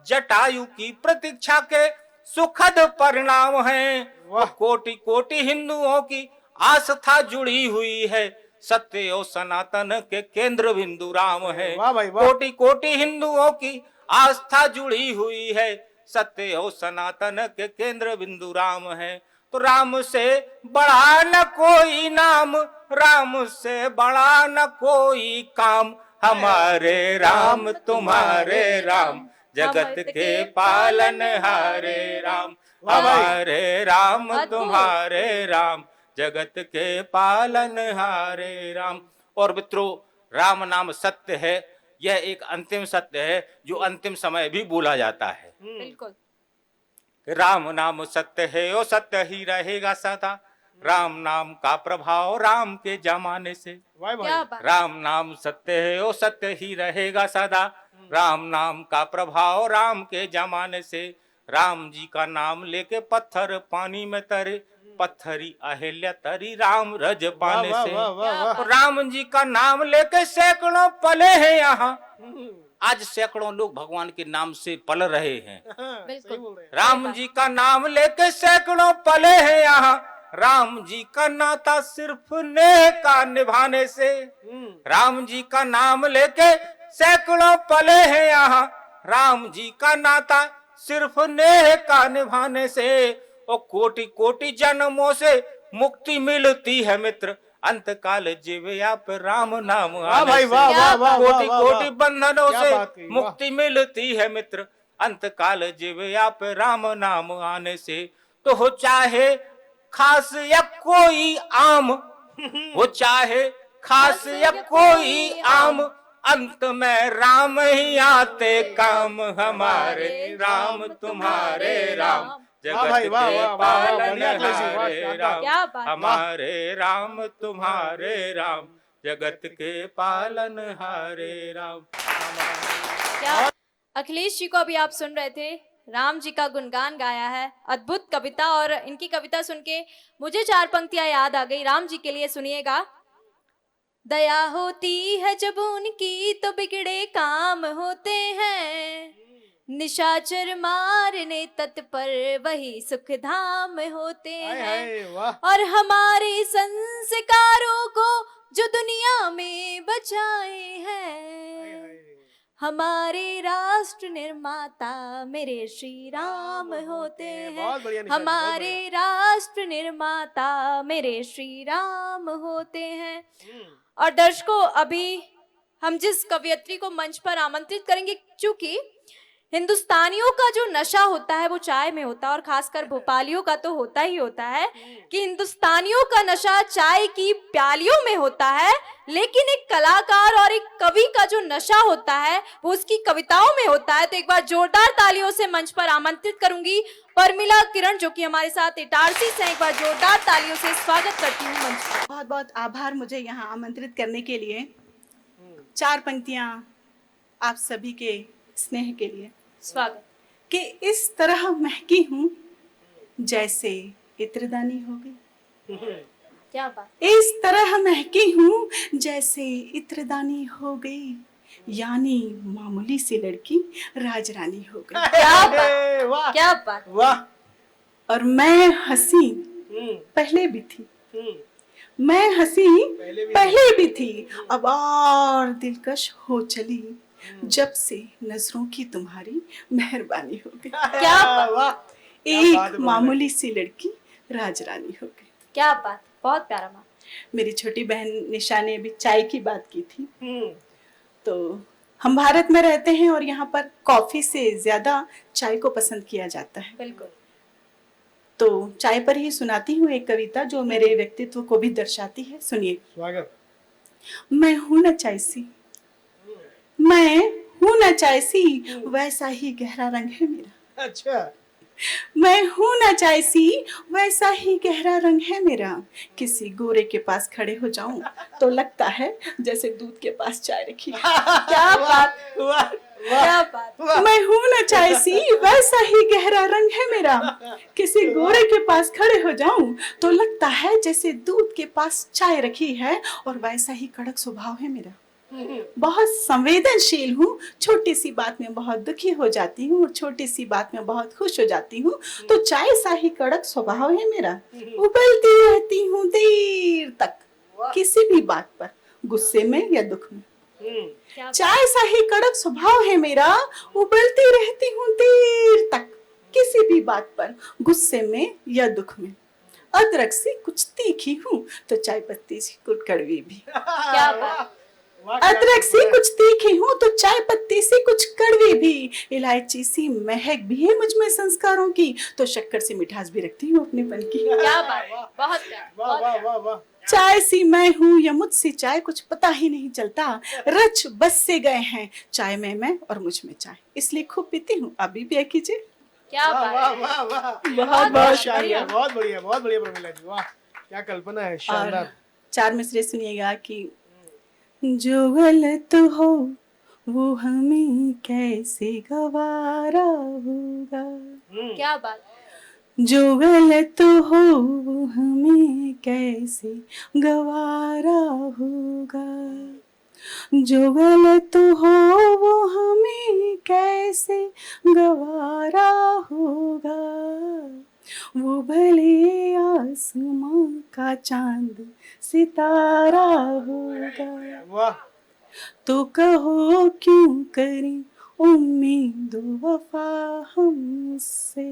जटायु की प्रतीक्षा के सुखद परिणाम है। वाह। कोटि कोटि हिंदुओं की आस्था जुड़ी हुई है, सत्य और सनातन के केंद्र बिंदु राम है। वाह भाई, वाह। कोटि कोटि हिंदुओं की आस्था जुड़ी हुई है, सत्य और सनातन के केंद्र बिंदु राम है। तो राम से बड़ा न कोई नाम, राम से बड़ा न कोई काम। हमारे राम तुम्हारे राम, जगत के पालन हारे राम। हमारे राम तुम्हारे राम, जगत के पालन हारे राम। और मित्रों, राम नाम सत्य है। यह एक अंतिम सत्य है जो अंतिम समय भी बोला जाता है। बिल्कुल। राम नाम सत्य है और सत्य ही रहेगा सदा। राम नाम का प्रभाव राम के जमाने से। वाह भाई। क्या बात। राम नाम सत्य है और सत्य ही रहेगा सदा। राम नाम का प्रभाव राम के जमाने से। राम जी का नाम लेके पत्थर पानी में तरे, पत्थरी अहिल्या तरी राम रज पाने वाह से। वाह वाह वाह। राम जी का नाम लेके सैकड़ों पले हैं यहाँ। आज सैकड़ों लोग भगवान के नाम से पल रहे हैं। सही बोल रहे हैं। राम जी का नाम लेके सैकड़ों पले हैं यहाँ। राम जी का नाता सिर्फ नेह का निभाने से। राम जी का नाम लेके सैकड़ों पले हैं यहाँ। राम जी का नाता सिर्फ नेह का निभाने से। और कोटि कोटि जन्मों से मुक्ति मिलती है मित्र, अंतकाल जीवया पर राम नाम वाह आने भाई, से। वाह वाह वाह। कोटि वाह, कोटि वाह। बंधनों क्या से बात कही, वाह। मुक्ति मिलती है मित्र, अंतकाल जीवया पे राम नाम आने से। तो हो चाहे खास या कोई आम, हो चाहे खास या कोई आम, अंत में राम ही आते काम। हमारे राम तुम्हारे राम, वाह भाई, जगत वाह, के वाह, वाह, वाह, पालन बढ़िया अखिलेश जी, वाह, हारे क्या राम। क्या बात। हमारे राम तुम्हारे राम, जगत के पालन हारे राम। क्या अखिलेश जी को अभी आप सुन रहे थे, राम जी का गुणगान गाया है, अद्भुत कविता। और इनकी कविता सुन के मुझे चार पंक्तियां याद आ गई। राम जी के लिए सुनिएगा। दया होती है जब उनकी तो बिगड़े काम होते हैं, निशाचर मारने तत्पर वही सुख धाम होते हाय हैं। हाय वाह। और हमारे संस्कारों को जो दुनिया में बचाए हैं, हमारे राष्ट्र निर्माता मेरे श्री राम होते हैं। बहुत बढ़िया निशा जी, बहुत हमारे राष्ट्र निर्माता मेरे श्री राम होते हैं। और दर्शकों, अभी हम जिस कवियत्री को मंच पर आमंत्रित करेंगे, क्योंकि हिंदुस्तानियों का जो नशा होता है वो चाय में होता है, और खासकर भोपालियों का तो होता ही होता है कि हिंदुस्तानियों का नशा चाय की प्यालियों में होता है, लेकिन एक कलाकार और एक कवि का जो नशा होता है वो उसकी कविताओं में होता है। तो एक बार जोरदार तालियों से मंच पर आमंत्रित करूंगी परमिला किरण, जो कि हमारे साथ इटारसी से। एक बार जोरदार तालियों से स्वागत करती हूँ मंच पर। बहुत बहुत आभार मुझे यहाँ आमंत्रित करने के लिए। 4 पंक्तियाँ आप सभी के स्नेह के लिए। स्वागत। कि इस तरह महकी हूँ जैसे इत्रदानी हो गई, क्या बात। इस तरह महकी हूँ जैसे इत्रदानी हो गई, यानी मामूली सी लड़की राजरानी हो गई। क्या बात, हाय, वाह क्या बात। वाह। और मैं हंसी पहले भी थी, मैं हंसी पहले भी थी, अब और दिलकश हो चली जब से नजरों की तुम्हारी मेहरबानी हो गई। क्या बात। वाह। क्या बात है, एक मामूली सी लड़की राजरानी हो गई। क्या बात, बहुत प्यारा माँ। मेरी छोटी बहन निशा ने अभी चाय की बात की थी। तो हम भारत में रहते हैं और यहाँ पर कॉफी से ज्यादा चाय को पसंद किया जाता है। बिल्कुल। तो चाय पर ही सुनाती हूँ एक कविता जो मेरे व्यक्तित्व को भी दर्शाती है। सुनिए। स्वागत। मैं हूं न चाय सी, मैं हूं न चाय सी, वैसा ही गहरा रंग है मेरा। अच्छा। मैं हूं न चाय सी, वैसा ही गहरा रंग है मेरा, किसी गोरे के पास खड़े हो जाऊं तो लगता है जैसे दूध के पास चाय रखी है। क्या बात, वाह क्या बात। मैं हूं न चाय सी, वैसा ही गहरा रंग है मेरा, किसी गोरे के पास खड़े हो जाऊं तो लगता है जैसे दूध के पास चाय रखी है, और वैसा ही कड़क स्वभाव है मेरा। बहुत संवेदनशील हूँ, छोटी सी बात में बहुत दुखी हो जाती हूँ और छोटी सी बात में बहुत खुश हो जाती हूँ। तो चाय सा ही कड़क स्वभाव है मेरा, उबलती रहती हूँ देर तक किसी भी बात पर, गुस्से में या दुख में। चाय सा ही कड़क स्वभाव है मेरा, उबलती रहती हूँ देर तक किसी भी बात पर, गुस्से में या दुख में। अदरक से कुछ तीखी हूँ तो चाय पत्ती से कुछ कड़वी भी। क्या बात। अदरक से कुछ तीखी हूँ तो चाय पत्ती से कुछ कड़वी भी, इलायची सी महक भी है मुझ में संस्कारों की, तो शक्कर से मिठास भी रखती हूँ अपनेपन की। क्या बात, बहुत प्यारा। वाह वाह वाह वाह। चाय सी मैं हूँ या मुझसे चाय कुछ पता ही नहीं चलता, रच बस से गए हैं चाय में मैं और मुझ में चाय, इसलिए खूब पीती हूँ, अभी पिया कीजिए। क्या वाह वाह बात। वाह वाह। बहुत बहुत शानदार, बहुत बढ़िया, बहुत बढ़िया प्रमिला जी, वाह क्या कल्पना है, और शानदार। 4 मिसरे सुनिएगा कि जो गलत हो वो हमें कैसे गवारा होगा, क्या बात। जो गलत हो वो हमें कैसे गवारा होगा, जो गलत हो वो हमें कैसे गवारा होगा, वो भले आसमां का चांद सितारा होगा। वाह। तो कहो क्यों करें उम्मीद वफा हमसे,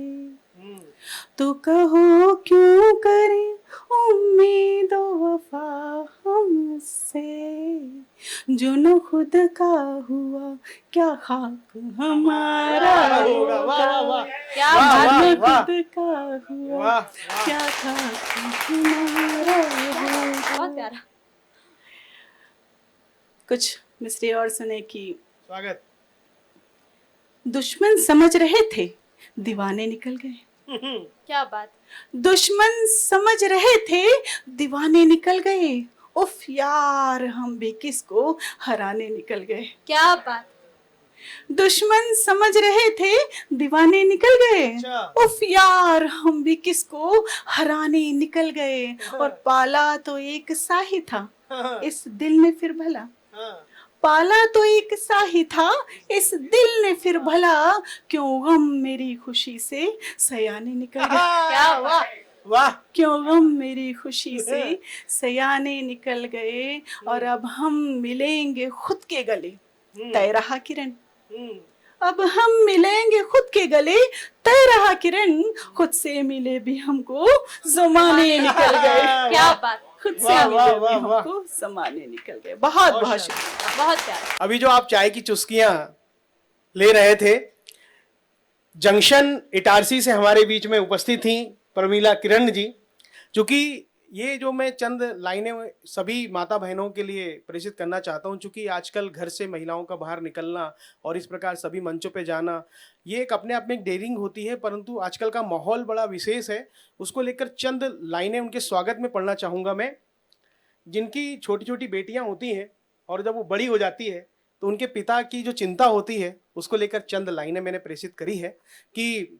तो कहो क्यों करें उम्मीद वफा हमसे, जो न खुद का हुआ क्या खाक हमारा होगा। वाह वाह होगा, वाह। क्या वाह, बात। वाह, जो वाह। खुद का हुआ वाह, क्या खाक हमारा होगा। बहुत प्यारा। कुछ मिसरे और सुने कि स्वागत। दुश्मन समझ रहे थे दीवाने निकल गए, क्या बात। दुश्मन समझ रहे थे दीवाने निकल गए, उफ यार हम भी किसको हराने निकल गए। क्या बात। दुश्मन समझ रहे थे दीवाने निकल गए, अच्छा। उफ यार हम भी किसको हराने निकल गए, और पाला तो एक सा ही था इस दिल ने फिर भला पाला तो एक सा ही था, इस दिल ने फिर भला क्यों गम मेरी खुशी से सयाने निकल गए। क्या वाह वाह। क्यों गम मेरी खुशी से सयाने निकल गए और अब हम मिलेंगे खुद के गले। तय रहा किरण, अब हम मिलेंगे खुद के गले, तय रहा किरण, खुद से मिले भी हमको जमाने निकल गए। क्या बात, खुद से वाह, मिले वाह, भी वाह, वाह। हमको जमाने निकल गए। बहुत बहुत शुक्रिया। बहुत प्यारा। अभी जो आप चाय की चुस्कियां ले रहे थे, जंक्शन इटारसी से हमारे बीच में उपस्थित थी प्रमीला किरण जी। चूंकि ये जो मैं चंद लाइनें सभी माता बहनों के लिए प्रेषित करना चाहता हूं, चूंकि आजकल घर से महिलाओं का बाहर निकलना और इस प्रकार सभी मंचों पे जाना, ये एक अपने आप में एक डेयरिंग होती है, परंतु आजकल का माहौल बड़ा विशेष है। उसको लेकर चंद लाइनें उनके स्वागत में पढ़ना चाहूँगा मैं। जिनकी छोटी छोटी बेटियां होती हैं और जब वो बड़ी हो जाती है तो उनके पिता की जो चिंता होती है, उसको लेकर चंद लाइनें मैंने प्रेषित करी है कि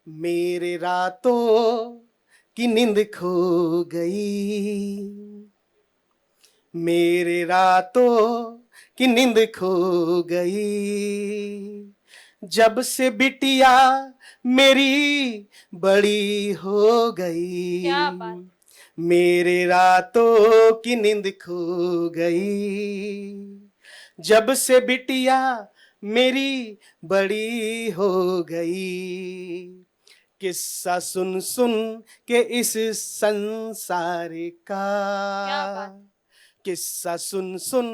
मेरे रातों की नींद खो गई, मेरे रातों की नींद खो गई, जब से बिटिया मेरी बड़ी हो गई। क्या बात। मेरे रातों की नींद खो गई, जब से बिटिया मेरी बड़ी हो गई। किस्सा सुन सुन के इस संसार क्या का, बात। किस्सा सुन सुन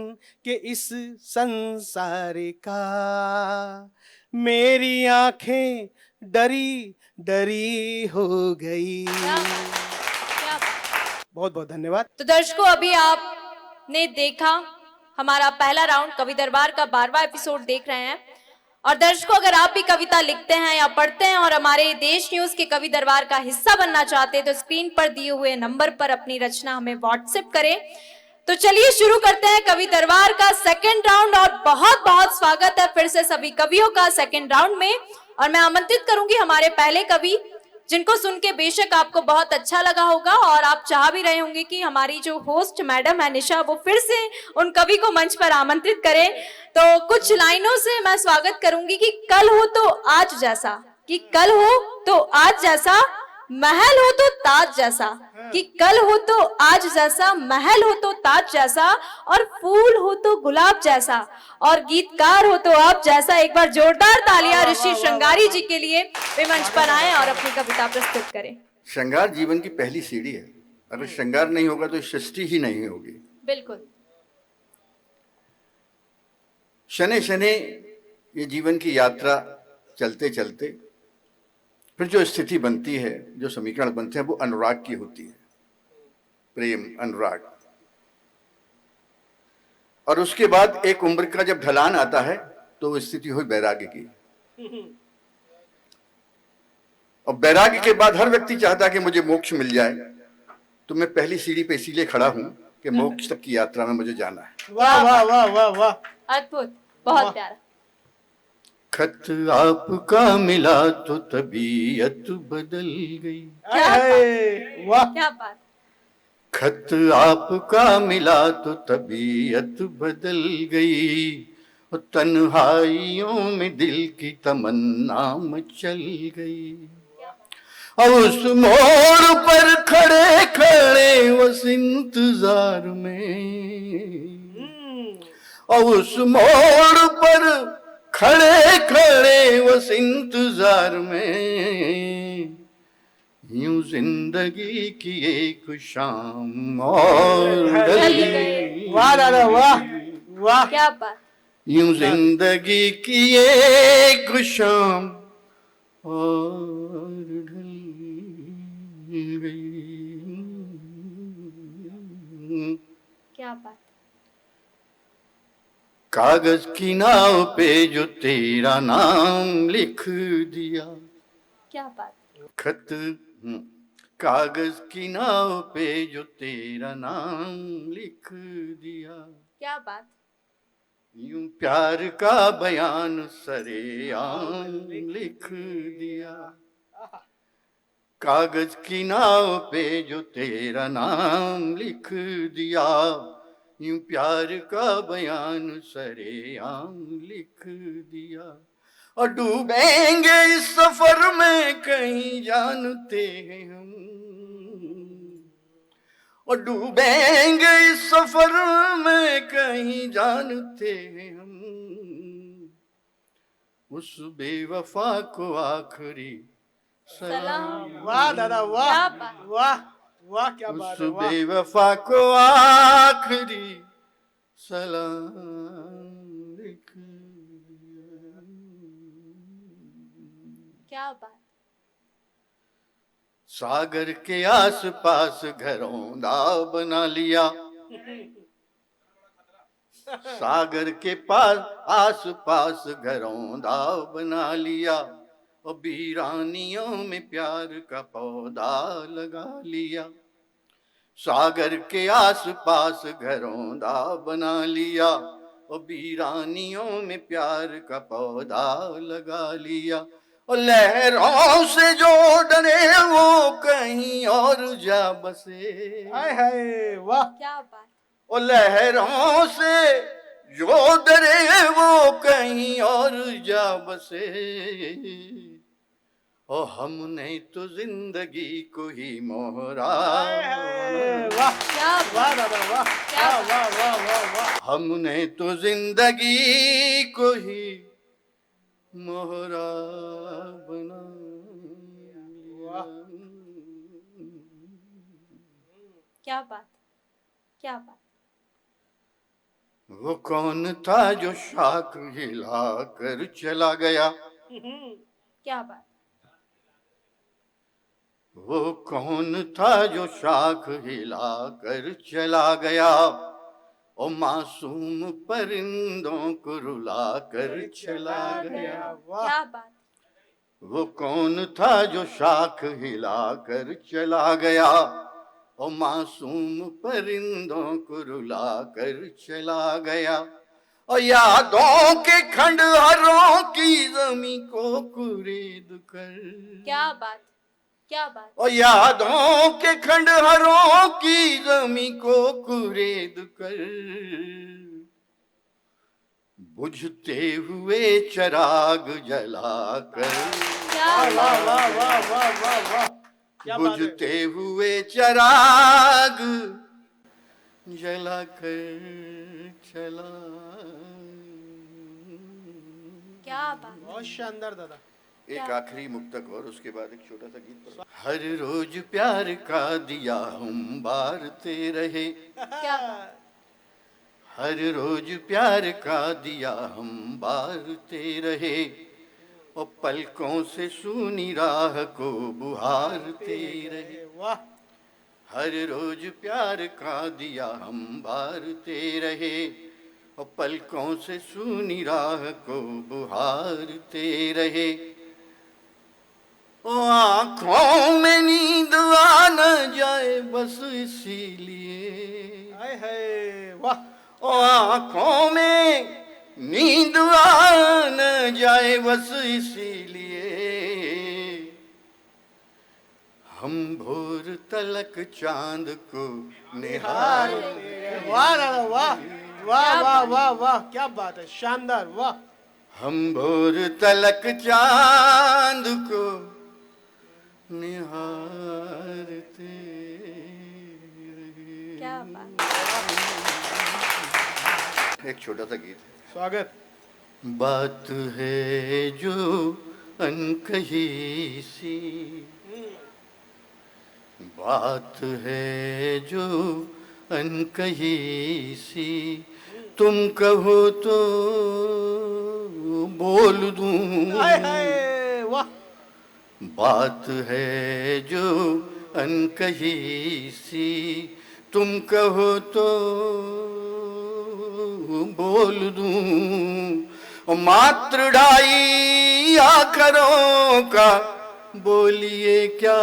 के इस संसार का, मेरी आंखें डरी डरी हो गई। क्या बात, क्या बात। बहुत बहुत धन्यवाद। तो दर्शकों, अभी आपने देखा हमारा पहला राउंड कवि दरबार का 12वां एपिसोड देख रहे हैं। और दर्शकों, अगर आप भी कविता लिखते हैं या पढ़ते हैं और हमारे देश न्यूज के कवि दरबार का हिस्सा बनना चाहते हैं तो स्क्रीन पर दिए हुए नंबर पर अपनी रचना हमें व्हाट्सएप करें। तो चलिए शुरू करते हैं कवि दरबार का सेकंड राउंड। और बहुत बहुत स्वागत है फिर से सभी कवियों का सेकंड राउंड में। और मैं आमंत्रित करूंगी हमारे पहले कवि, जिनको सुन के बेशक आपको बहुत अच्छा लगा होगा और आप चाह भी रहे होंगे कि हमारी जो होस्ट मैडम है निशा, वो फिर से उन कवि को मंच पर आमंत्रित करें। तो कुछ लाइनों से मैं स्वागत करूंगी कि कल हो तो आज जैसा, कि कल हो तो आज जैसा, महल हो तो ताज जैसा, कि कल हो तो आज जैसा, महल हो तो ताज जैसा, और फूल हो तो गुलाब जैसा, और गीतकार हो तो आप जैसा। एक बार जोरदार तालियां ऋषि श्रृंगारी जी के लिए। वे मंच पर आए और अपनी कविता प्रस्तुत करें। श्रृंगार जीवन की पहली सीढ़ी है। अगर श्रृंगार नहीं होगा तो सृष्टि ही नहीं होगी। बिल्कुल। शनै शनै ये जीवन की यात्रा चलते चलते फिर जो स्थिति बनती है, जो समीकरण बनते हैं, वो अनुराग की होती है, प्रेम, अनुराग। और उसके बाद एक उम्र का जब ढलान आता है तो वो स्थिति हुई वैराग्य की। और वैराग्य के बाद हर व्यक्ति चाहता है कि मुझे मोक्ष मिल जाए। तो मैं पहली सीढ़ी पे इसीलिए खड़ा हूं कि मोक्ष तक की यात्रा में मुझे जाना है। वाह वाह वाह वाह वाह, अद्भुत, बहुत प्यारा। खत आपका मिला तो तबीयत बदल गई। वाह। क्या बात। खत आपका मिला तो तबीयत बदल गई, और तन्हाइयों में दिल की तमन्ना मचल गई। और उस मोड़ पर खड़े खड़े उस इंतजार में, और उस मोड़ पर खड़े खड़े उस इंतजार में, यूं जिंदगी की एक शाम और ढल गई। वाह दादा, वाह वाह। क्या बात। यूं जिंदगी की एक शाम और ढल गई। क्या बात। कागज की नाव पे जो तेरा नाम लिख दिया। क्या बात। खत कागज की नाव पे जो तेरा नाम लिख दिया। क्या बात। यूं प्यार का बयान सरेआम लिख दिया। कागज की नाव पे जो तेरा नाम लिख दिया, यूं प्यार का बयान सरेआम लिख दिया। और डूबेंगे इस सफर में कहीं जानते हैं हम, और डूबेंगे इस सफर में कहीं जानते हैं हम, उस बेवफा को आखिरी सलाम। वाह दादा वाह क्या बात। वाह वाह क्या बात उस है वाह। बेवफा को आखिरी सलाम लिख दिया। क्या बात। सागर के आस पास घरौंदा बना लिया, सागर के पास आस पास घरौंदा बना लिया, और वीरानियों में प्यार का पौधा लगा लिया। सागर के आस पास घरौंदा बना लिया, और वीरानियों में प्यार का पौधा लगा लिया। और लहरों से जो डरे वो कहीं और जा बसे, हाय हाय वाह। क्या बात। और लहरों से जो डरे वो कहीं और जा बसे, और हमने तो जिंदगी को ही मोहरा हाय हाय वाह क्या वाह दादा वाह क्या वाह वाह वाह वाह वाह। हमने तो जिंदगी को ही मोहरा बना लिया। क्या बात। क्या बात। वो कौन था जो शाख हिला कर चला गया, क्या बात। वो कौन था जो शाख हिला कर चला गया, और मासूम परिंदों को रुला कर चला गया। वाह क्या बात। वो कौन था जो शाख हिला कर चला गया, और मासूम परिंदों को रुला कर चला गया। और यादों के खंडहरों की जमी को कुरेद कर, क्या बात। क्या बात। और यादों के खंडहरों की जमी को कुरेद कर, बुझते हुए चिराग जला कर, क्या वाह बात। वाह वाह वाह वाह वाह क्या बात है। बुझते हुए चिराग जला कर चला। क्या बात। बहुत शानदार दादा। एक आखिरी मुक्तक और उसके बाद एक छोटा सा गीत पर। हर रोज प्यार का दिया हम बारते रहे, क्या बात। हर रोज प्यार का दिया हम बारते रहे, और पलकों से सूनी राह को बुहारते रहे। वाह हर रोज प्यार का दिया हम बारते रहे, और पलकों से सूनी राह को बुहारते रहे। ओ आँखों में नींद आ न जाए बस इसीलिए, हाय हाय वाह। ओ आँखों में नींद आ न जाए बस इसीलिए, हम भोर तलक चांद को निहार। वाह दादा वाह वाह वाह वाह वाह क्या बात है शानदार वाह। हम भोर तलक चांद को निहारते रहे। क्या बात। एक छोटा सा गीत है। स्वागत। बात है जो अनकही सी, बात है जो अनकही सी, तुम कहो तो बोल दूं। हाय हाय वाह। बात है जो अनकही सी, तुम कहो तो बोल दूं। मात्र ढाई आखरों का बोलिए क्या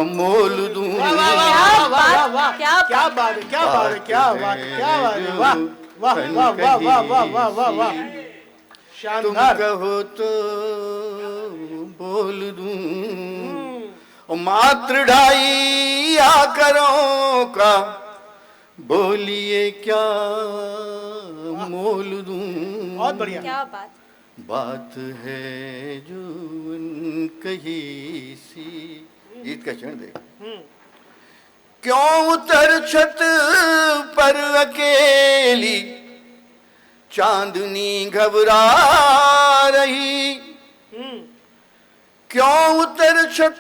मोल दूं। वाह वाह वाह वाह वाह वाह क्या क्या बात है क्या बात है क्या बात है क्या बात है वाह वाह वाह वाह वाह वाह वाह वाह वाह तुम शानदार। कहो तो बोल दूं। और मात्र 2.5 आकरों का बोलिए क्या मोल दूं। बहुत बढ़िया। क्या बात। बात है जो कही सी। गीत का चरण देख। क्यों उतर छत पर अकेली चांदनी घबरा रही। क्यों उतर छत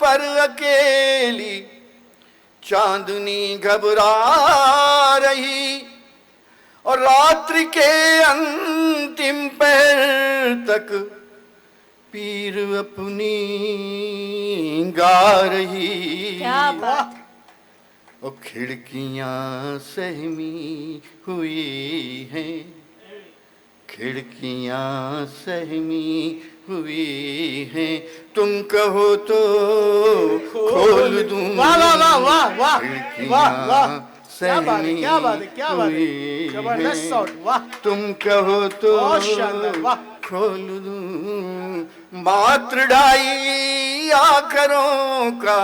पर अकेली चांदनी घबरा रही। और रात्रि के अंतिम पहर तक पीर अपनी गा रही। क्या बात। और खिड़कियां सहमी हुई हैं, खिड़कियां सहमी हुई हैं, तुम कहो तो खोल दूं। वाह वाह वाह वाह वाह वाह वाह, क्या बात है, क्या बात है, क्या बात है, जबरदस्त शॉट, वाह। तुम कहो तो बहुत शानदार, वाह। खोल दूं। मात्र 2.5 आकरों का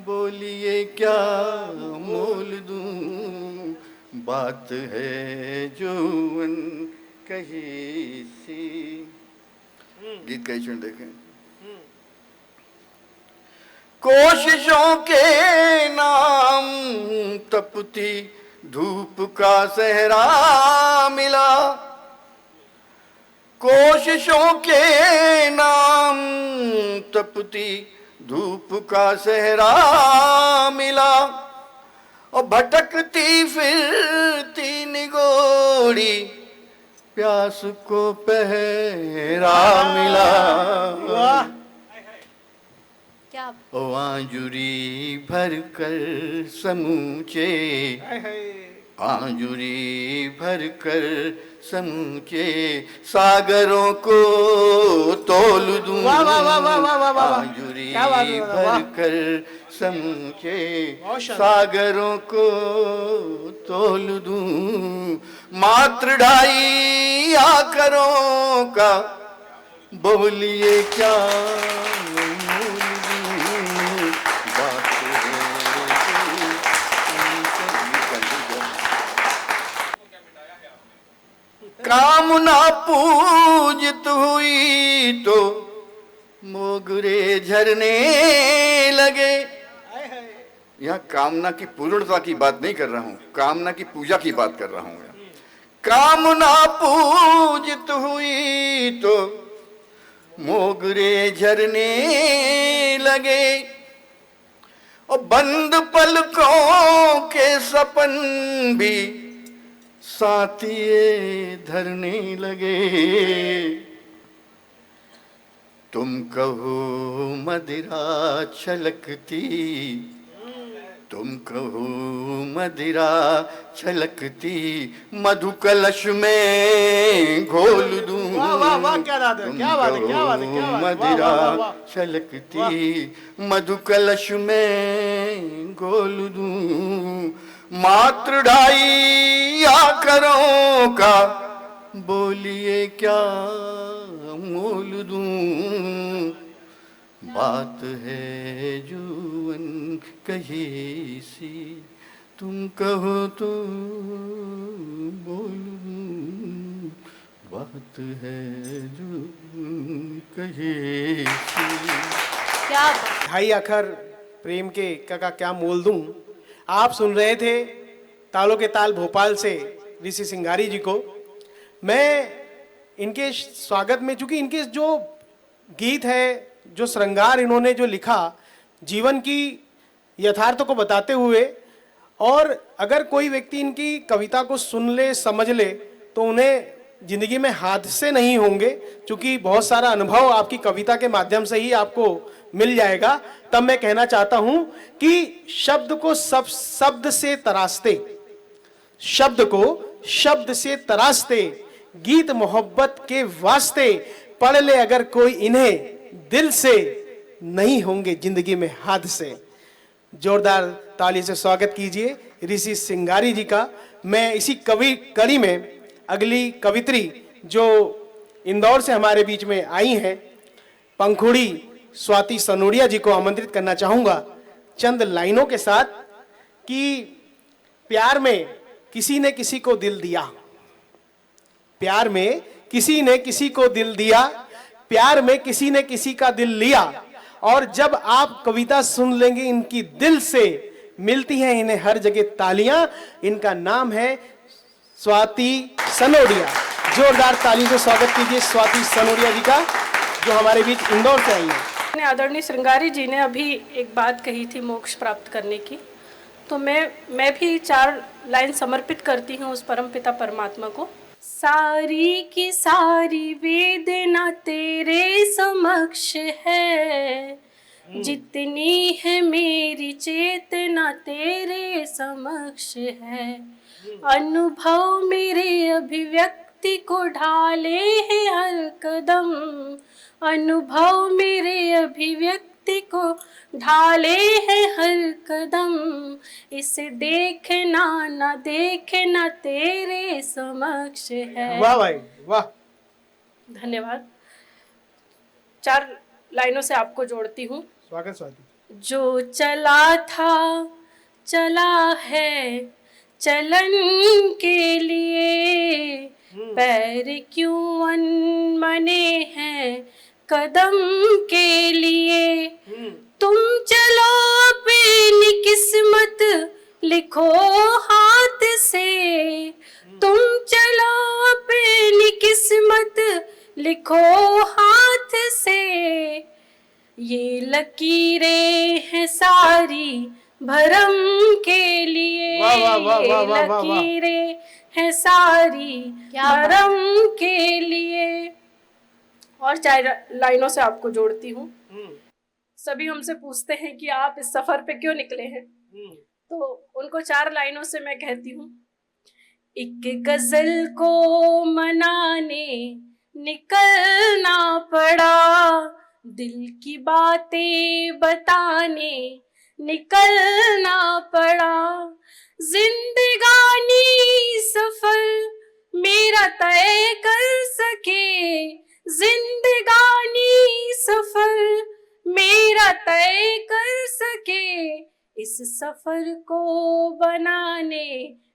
बोलिए क्या मोल दूं। बात है जो कही सी। गीत का चरण देखें। कोशिशों के नाम तपती धूप का सहरा मिला। कोशिशों के नाम तपती धूप का सहरा मिला। और भटकती फिरती निगोड़ी प्यास को पहरा मिला। क्या ओ आंजुरी भर कर समूचे, आंजुरी भर कर समूचे सागरों को तोल दूं। वाह वाह वाह वाह वाह वाह वाह, आंजुरी क्या बात है, वाह। भर कर समूचे बहुत शानदार। सागरों को तोल दूं। मात्र 2.5 आकरों का बोलिए क्या मोल दूं। बात कामना पूजित हुई तो मोगरे झरने लगे। यहाँ कामना की पूर्णता की बात नहीं कर रहा हूँ, कामना की पूजा की बात कर रहा हूँ। कामना पूजित हुई तो मोगरे झरने लगे। और बंद पलकों के सपन भी साथिये धरने लगे। तुम कहो मदिरा छलकती, तुम कहो मदिरा छलकती मधु कलश में घोल दूं। वाह वाह वाह, क्या बात है, तुम क्या बात है, क्या बात है, कहो क्या बात है, वाह, मदिरा वाह, वाह, वाह। छलकती मधु कलश में घोल दूं। मात्र 2.5 आकरों का बोलिए क्या मोल दूं। बात है जुअन कही सी, तुम कहो तो बोल दूं। बात है जुअन कही सी। क्या 2.5 आखर प्रेम के का क्या मोल दूं। आप सुन रहे थे तालों के ताल भोपाल से ऋषि सिंगारी जी को। मैं इनके स्वागत में, चूंकि इनके जो गीत है, जो श्रृंगार इन्होंने जो लिखा जीवन की यथार्थ को बताते हुए, और अगर कोई व्यक्ति इनकी कविता को सुन ले, समझ ले, तो उन्हें जिंदगी में हादसे नहीं होंगे, क्योंकि बहुत सारा अनुभव आपकी कविता के माध्यम से ही आपको मिल जाएगा। तब मैं कहना चाहता हूं कि शब्द को शब्द से तराशते, शब्द को शब्द से तराशते, गीत मोहब्बत के वास्ते, पढ़ ले अगर कोई इन्हें दिल से, नहीं होंगे जिंदगी में हादसे। जोरदार ताली से स्वागत कीजिए ऋषि सिंगारी जी का। मैं इसी कड़ी में अगली कवित्री जो इंदौर से हमारे बीच में आई हैं, पंखुड़ी स्वाति सनोडिया जी को आमंत्रित करना चाहूंगा चंद लाइनों के साथ कि प्यार में किसी ने किसी को दिल दिया, प्यार में किसी ने किसी को दिल दिया, प्यार में किसी ने किसी का दिल लिया। और जब आप कविता सुन लेंगे इनकी दिल से मिलती हैं इन्हें हर जगह तालियां। इनका नाम है स्वाति सनोडिया। जोरदार ताली से स्वागत कीजिए स्वाति सनोडिया जी का, जो हमारे बीच इंदौर से आई है। आदरणीय श्रृंगारी जी ने अभी एक बात कही थी मोक्ष प्राप्त करने की, तो मैं भी 4 लाइन समर्पित करती हूँ उस परमपिता परमात्मा को। सारी की सारी वेदना तेरे समक्ष है, जितनी है मेरी चेतना तेरे समक्ष है। अनुभव मेरे अभिव्यक्ति को ढाले है हर कदम, अनुभव मेरे अभिव्यक्ति को ढाले है हर कदम। इसे देखना ना देखना तेरे समक्ष है। वाह भाई वाह। धन्यवाद। 4 लाइनों से आपको जोड़ती हूँ। स्वागत स्वाति। जो चला था चला है चलन के लिए, पैर क्यों अनमने हैं कदम के लिए। तुम चलो अपनी किस्मत लिखो हाथ से, तुम चलो अपनी किस्मत लिखो हाथ से। ये लकीरें हैं सारी भरम के लिए, वाह, वाह, वाह, वाह, वाह, वाह, वाह। लकीरें हैं सारी भरम के लिए। और 4 लाइनों से आपको जोड़ती हूँ। सभी हमसे पूछते हैं कि आप इस सफर पे क्यों निकले हैं, तो उनको 4 लाइनों से मैं कहती हूँ। एक गजल को मनाने निकलना पड़ा, दिल की बातें बताने निकलना पड़ा। जिंदगानी सफर मेरा तय कर सके, जिंदगानी सफर मेरा तय कर सके। इस सफर को बनाने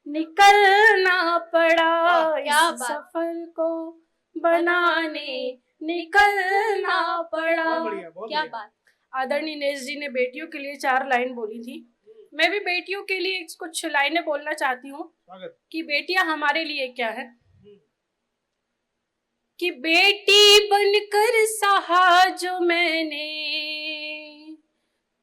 निकलना पड़ा, इस सफर को बनाने निकलना पड़ा। क्या बात। आदरणीय नेश जी ने बेटियों के लिए 4 लाइन बोली थी। मैं भी बेटियों के लिए कुछ लाइनें बोलना चाहती हूँ कि बेटियां हमारे लिए क्या है। कि बेटी बनकर सहा जो मैंने,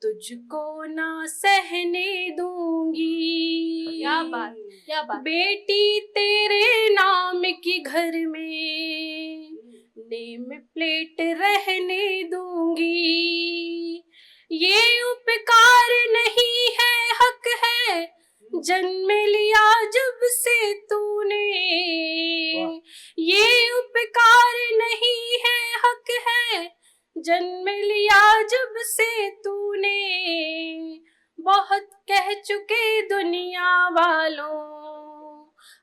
तुझको ना सहने दूंगी। क्या बात, क्या बात। बेटी तेरे नाम की घर में नेम प्लेट रहने दूंगी। ये उपकार नहीं है हक है, जन्म लिया जब से तूने। ये उपकार नहीं है हक है, जन्म लिया जब से तूने। बहुत कह चुके दुनिया वालों,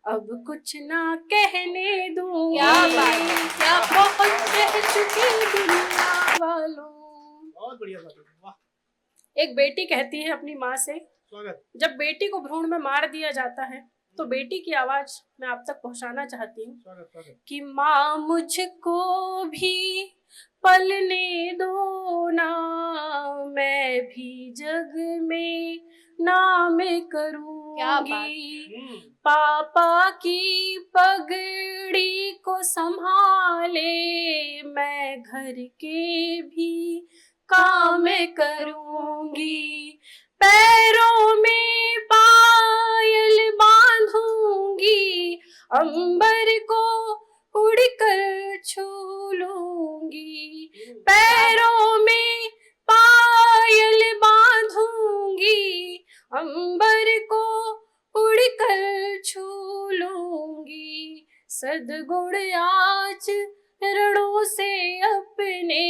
अब कुछ ना कहने दूंगी। क्या बात, क्या बहुत कह चुके दुनिया वालों। बहुत बढ़िया बात है, वाह। एक बेटी कहती है अपनी माँ से, स्वागत। जब बेटी को भ्रूण में मार दिया जाता है तो बेटी की आवाज मैं आप तक पहुंचाना चाहती हूँ। स्वागत स्वागत। कि माँ मुझको भी पलने दो ना, मैं भी जग में नाम क्या बात। करूंगी। पापा की पगड़ी को संभाले मैं घर के भी काम करूंगी। पैरों में पायल बांधूंगी, अंबर को उड़कर छू लूंगी। पैरों में पायल बांधूंगी, अंबर को उड़कर छू लूंगी। सद्गुण आज रणों से अपने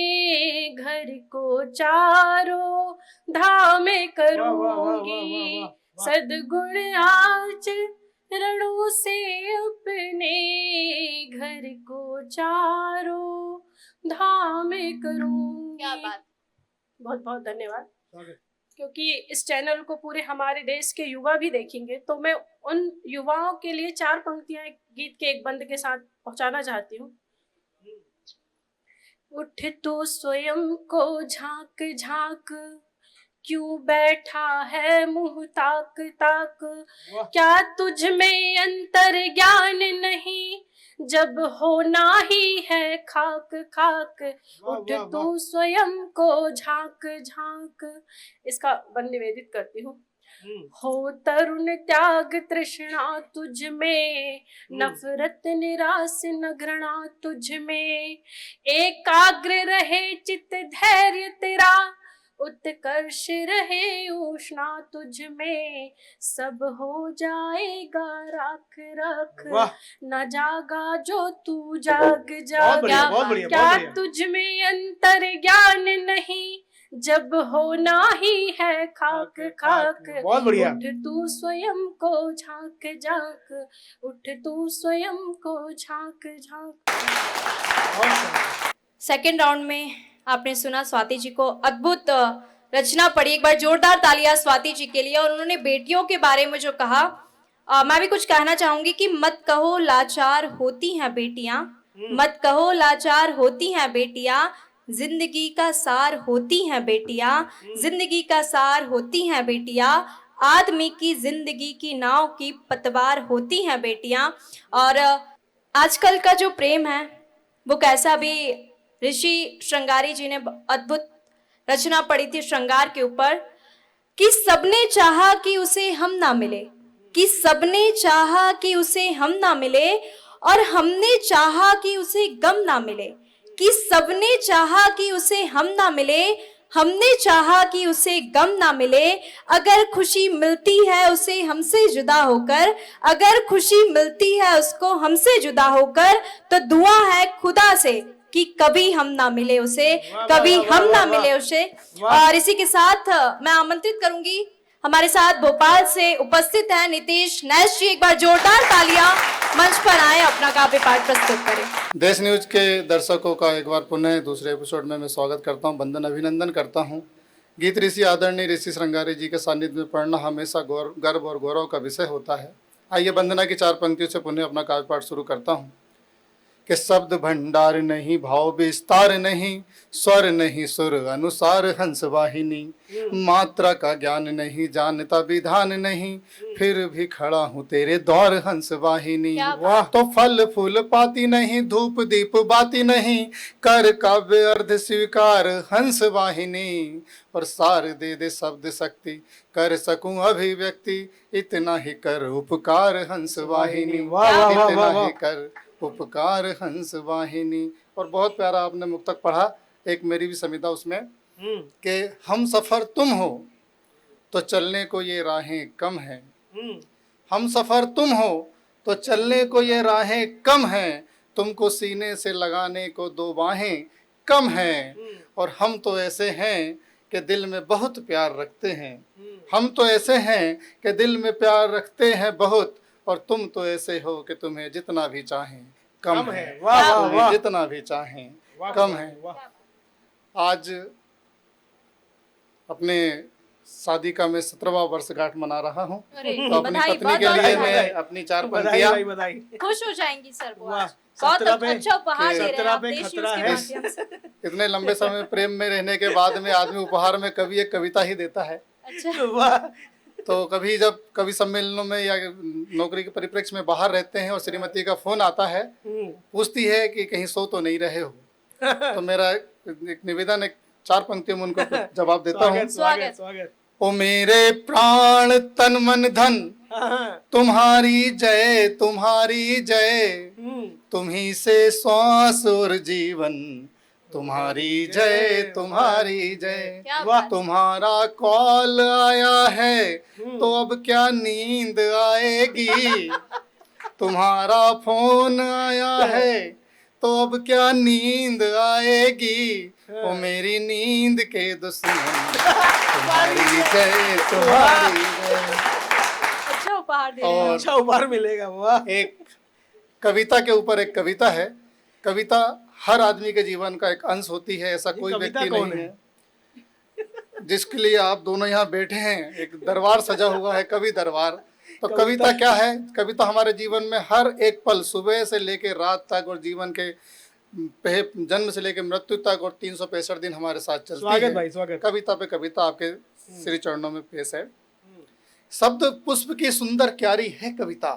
घर को चारों धाम करूंगी। सद्गुण आज रणों से अपने घर को चारों धाम करूंगी। क्या बात। बहुत बहुत धन्यवाद। क्योंकि इस चैनल को पूरे हमारे देश के युवा भी देखेंगे, तो मैं उन युवाओं के लिए 4 पंक्तियां एक गीत के एक बंद के साथ पहुंचाना चाहती हूँ। उठ तो स्वयं को झांक झांक, क्यों बैठा है मुंह ताक ताक, क्या तुझ में अंतर ज्ञान नहीं, जब होना ही है खाक खाक, उठ तू स्वयं को झांक झांक। इसका वन निवेदित करती हूँ। हो तरुण त्याग तृष्णा तुझ में, नफरत निराश न घृणा तुझ में, एकाग्र रहे चित्त धैर्य तेरा, उत्कर्ष रहे ऊष्णा तुझ में, सब हो जाएगा राख राख, न जागा जो तू जाग जाग, क्या तुझ में अंतर ज्ञान नहीं, जब होना ही है खाक खाक, बहुत बढ़िया। उठ तू स्वयं को झांक झांक, उठ तू स्वयं को झांक झांक। सेकेंड राउंड में आपने सुना स्वाति जी को अद्भुत रचना पढ़ी। एक बार जोरदार तालियां स्वाति जी के लिए। और उन्होंने बेटियों के बारे में जो कहा, मैं भी कुछ कहना चाहूंगी कि मत कहो लाचार होती हैं बेटियां, मत कहो लाचार होती हैं बेटियां, जिंदगी का सार होती हैं बेटियां, जिंदगी का सार होती हैं बेटियां, आदमी की जिंदगी की नाव की पतवार होती हैं बेटियां। और आजकल का जो प्रेम है वो कैसा, भी ऋषि श्रृंगारी जी ने अद्भुत रचना पढ़ी थी श्रृंगार के ऊपर, कि सबने चाहा कि उसे हम ना मिले, कि सबने चाहा कि उसे हम ना मिले, और हमने चाहा कि उसे गम ना मिले, कि सबने चाहा कि उसे हम ना मिले, हमने चाहा कि उसे गम ना मिले, अगर खुशी मिलती है उसे हमसे जुदा होकर, अगर खुशी मिलती है उसको हमसे जुदा होकर, तो दुआ है खुदा से कि कभी हम ना मिले उसे, कभी हम ना मिले उसे। और इसी के साथ मैं आमंत्रित करूंगी, हमारे साथ भोपाल से उपस्थित है नितेश नैश जी। एक बार जोरदार तालियां मंच पर आए, अपना काव्य पाठ प्रस्तुत करें। देश न्यूज के दर्शकों का एक बार पुनः दूसरे एपिसोड में मैं स्वागत करता हूं, वंदन अभिनंदन करता हूं। गीत ऋषि आदरणीय ऋषि श्रृंगारी जी के सानिध्य में पढ़ना हमेशा गर्व और गौरव का विषय होता है। आइए वंदना की 4 पंक्तियों से पुनः अपना काव्य पाठ शुरू करता हूँ। कि शब्द भंडार नहीं, भाव विस्तार नहीं, स्वर नहीं सुर अनुसार हंस वाहिनी, मात्रा का ज्ञान नहीं, जानता विधान नहीं, फिर भी खड़ा हूँ तेरे द्वार हंस वाहिनी। वाह, तो फल फूल पाती नहीं, धूप दीप बाती नहीं, कर काव्य अर्ध स्वीकार हंस वाहिनी, और सार दे दे शब्द शक्ति, कर सकूं अभिव्यक्ति, इतना ही कर उपकार हंस वाहिनी। इतना ही कर उपकार हंस वाहिनी। और बहुत प्यारा आपने मुक्तक पढ़ा, एक मेरी भी समिता उसमें, कि हम सफर तुम हो तो चलने को ये राहें कम हैं, हम सफर तुम हो तो चलने को ये राहें कम हैं, तुमको सीने से लगाने को 2 बाहें कम हैं, और हम तो ऐसे हैं कि दिल में बहुत प्यार रखते हैं, हम तो ऐसे हैं कि दिल में प्यार रखते हैं बहुत, और तुम तो ऐसे हो कि तुम्हें जितना भी चाहें कम है। तुम्हें जितना भी चाहें कम है। आज अपने शादी का मैं 17वां वर्षगांठ मना रहा हूँ, तो अपनी पत्नी के लिए मैं अपनी 4 पंक्तियां, खुश हो जाएंगी सर वो आज। बहुत अच्छा उपहार दे रहे हैं आप देश न्यूज़ के माध्यम से। इतने लंबे समय प्रेम में रहने के बाद में आदमी उपहार में कभी एक कविता ही देता है। अच्छा, तो कभी जब कभी सम्मेलनों में या नौकरी के परिप्रेक्ष्य में बाहर रहते हैं और श्रीमती का फोन आता है, पूछती है कि कहीं सो तो नहीं रहे हो, तो मेरा एक निवेदन, एक 4 पंक्तियों में उनको जवाब देता हूँ। स्वागत। ओ मेरे प्राण तन मन धन, तुम्हारी जय तुम्हारी जय, तुम्ही से श्वास और जीवन, तुम्हारी जय तुम्हारी जय। तुम्हारा कॉल आया है तो अब क्या नींद आएगी, तुम्हारा फोन आया है तो अब क्या नींद आएगी, ओ मेरी नींद के दुश्मन, तुम्हारी जय तुम्हारी जय। अच्छा उपहार दे रहे हैं। और अच्छा उपहार मिलेगा। वाह, एक कविता के ऊपर एक कविता है। कविता हर आदमी के जीवन का एक अंश होती है, ऐसा कोई कविता व्यक्ति कौन नहीं है? है। जिसके लिए आप दोनों यहाँ बैठे हैं, एक दरबार सजा हुआ है, कवि दरबार। तो कविता क्या है? कविता हमारे जीवन में हर एक पल, सुबह से लेकर रात तक और जीवन के जन्म से लेकर मृत्यु तक और 365 दिन हमारे साथ चलती स्वागत है। भाई, स्वागत। कविता पे कविता आपके श्री चरणों में पेश है। शब्द पुष्प की सुंदर क्यारी है कविता,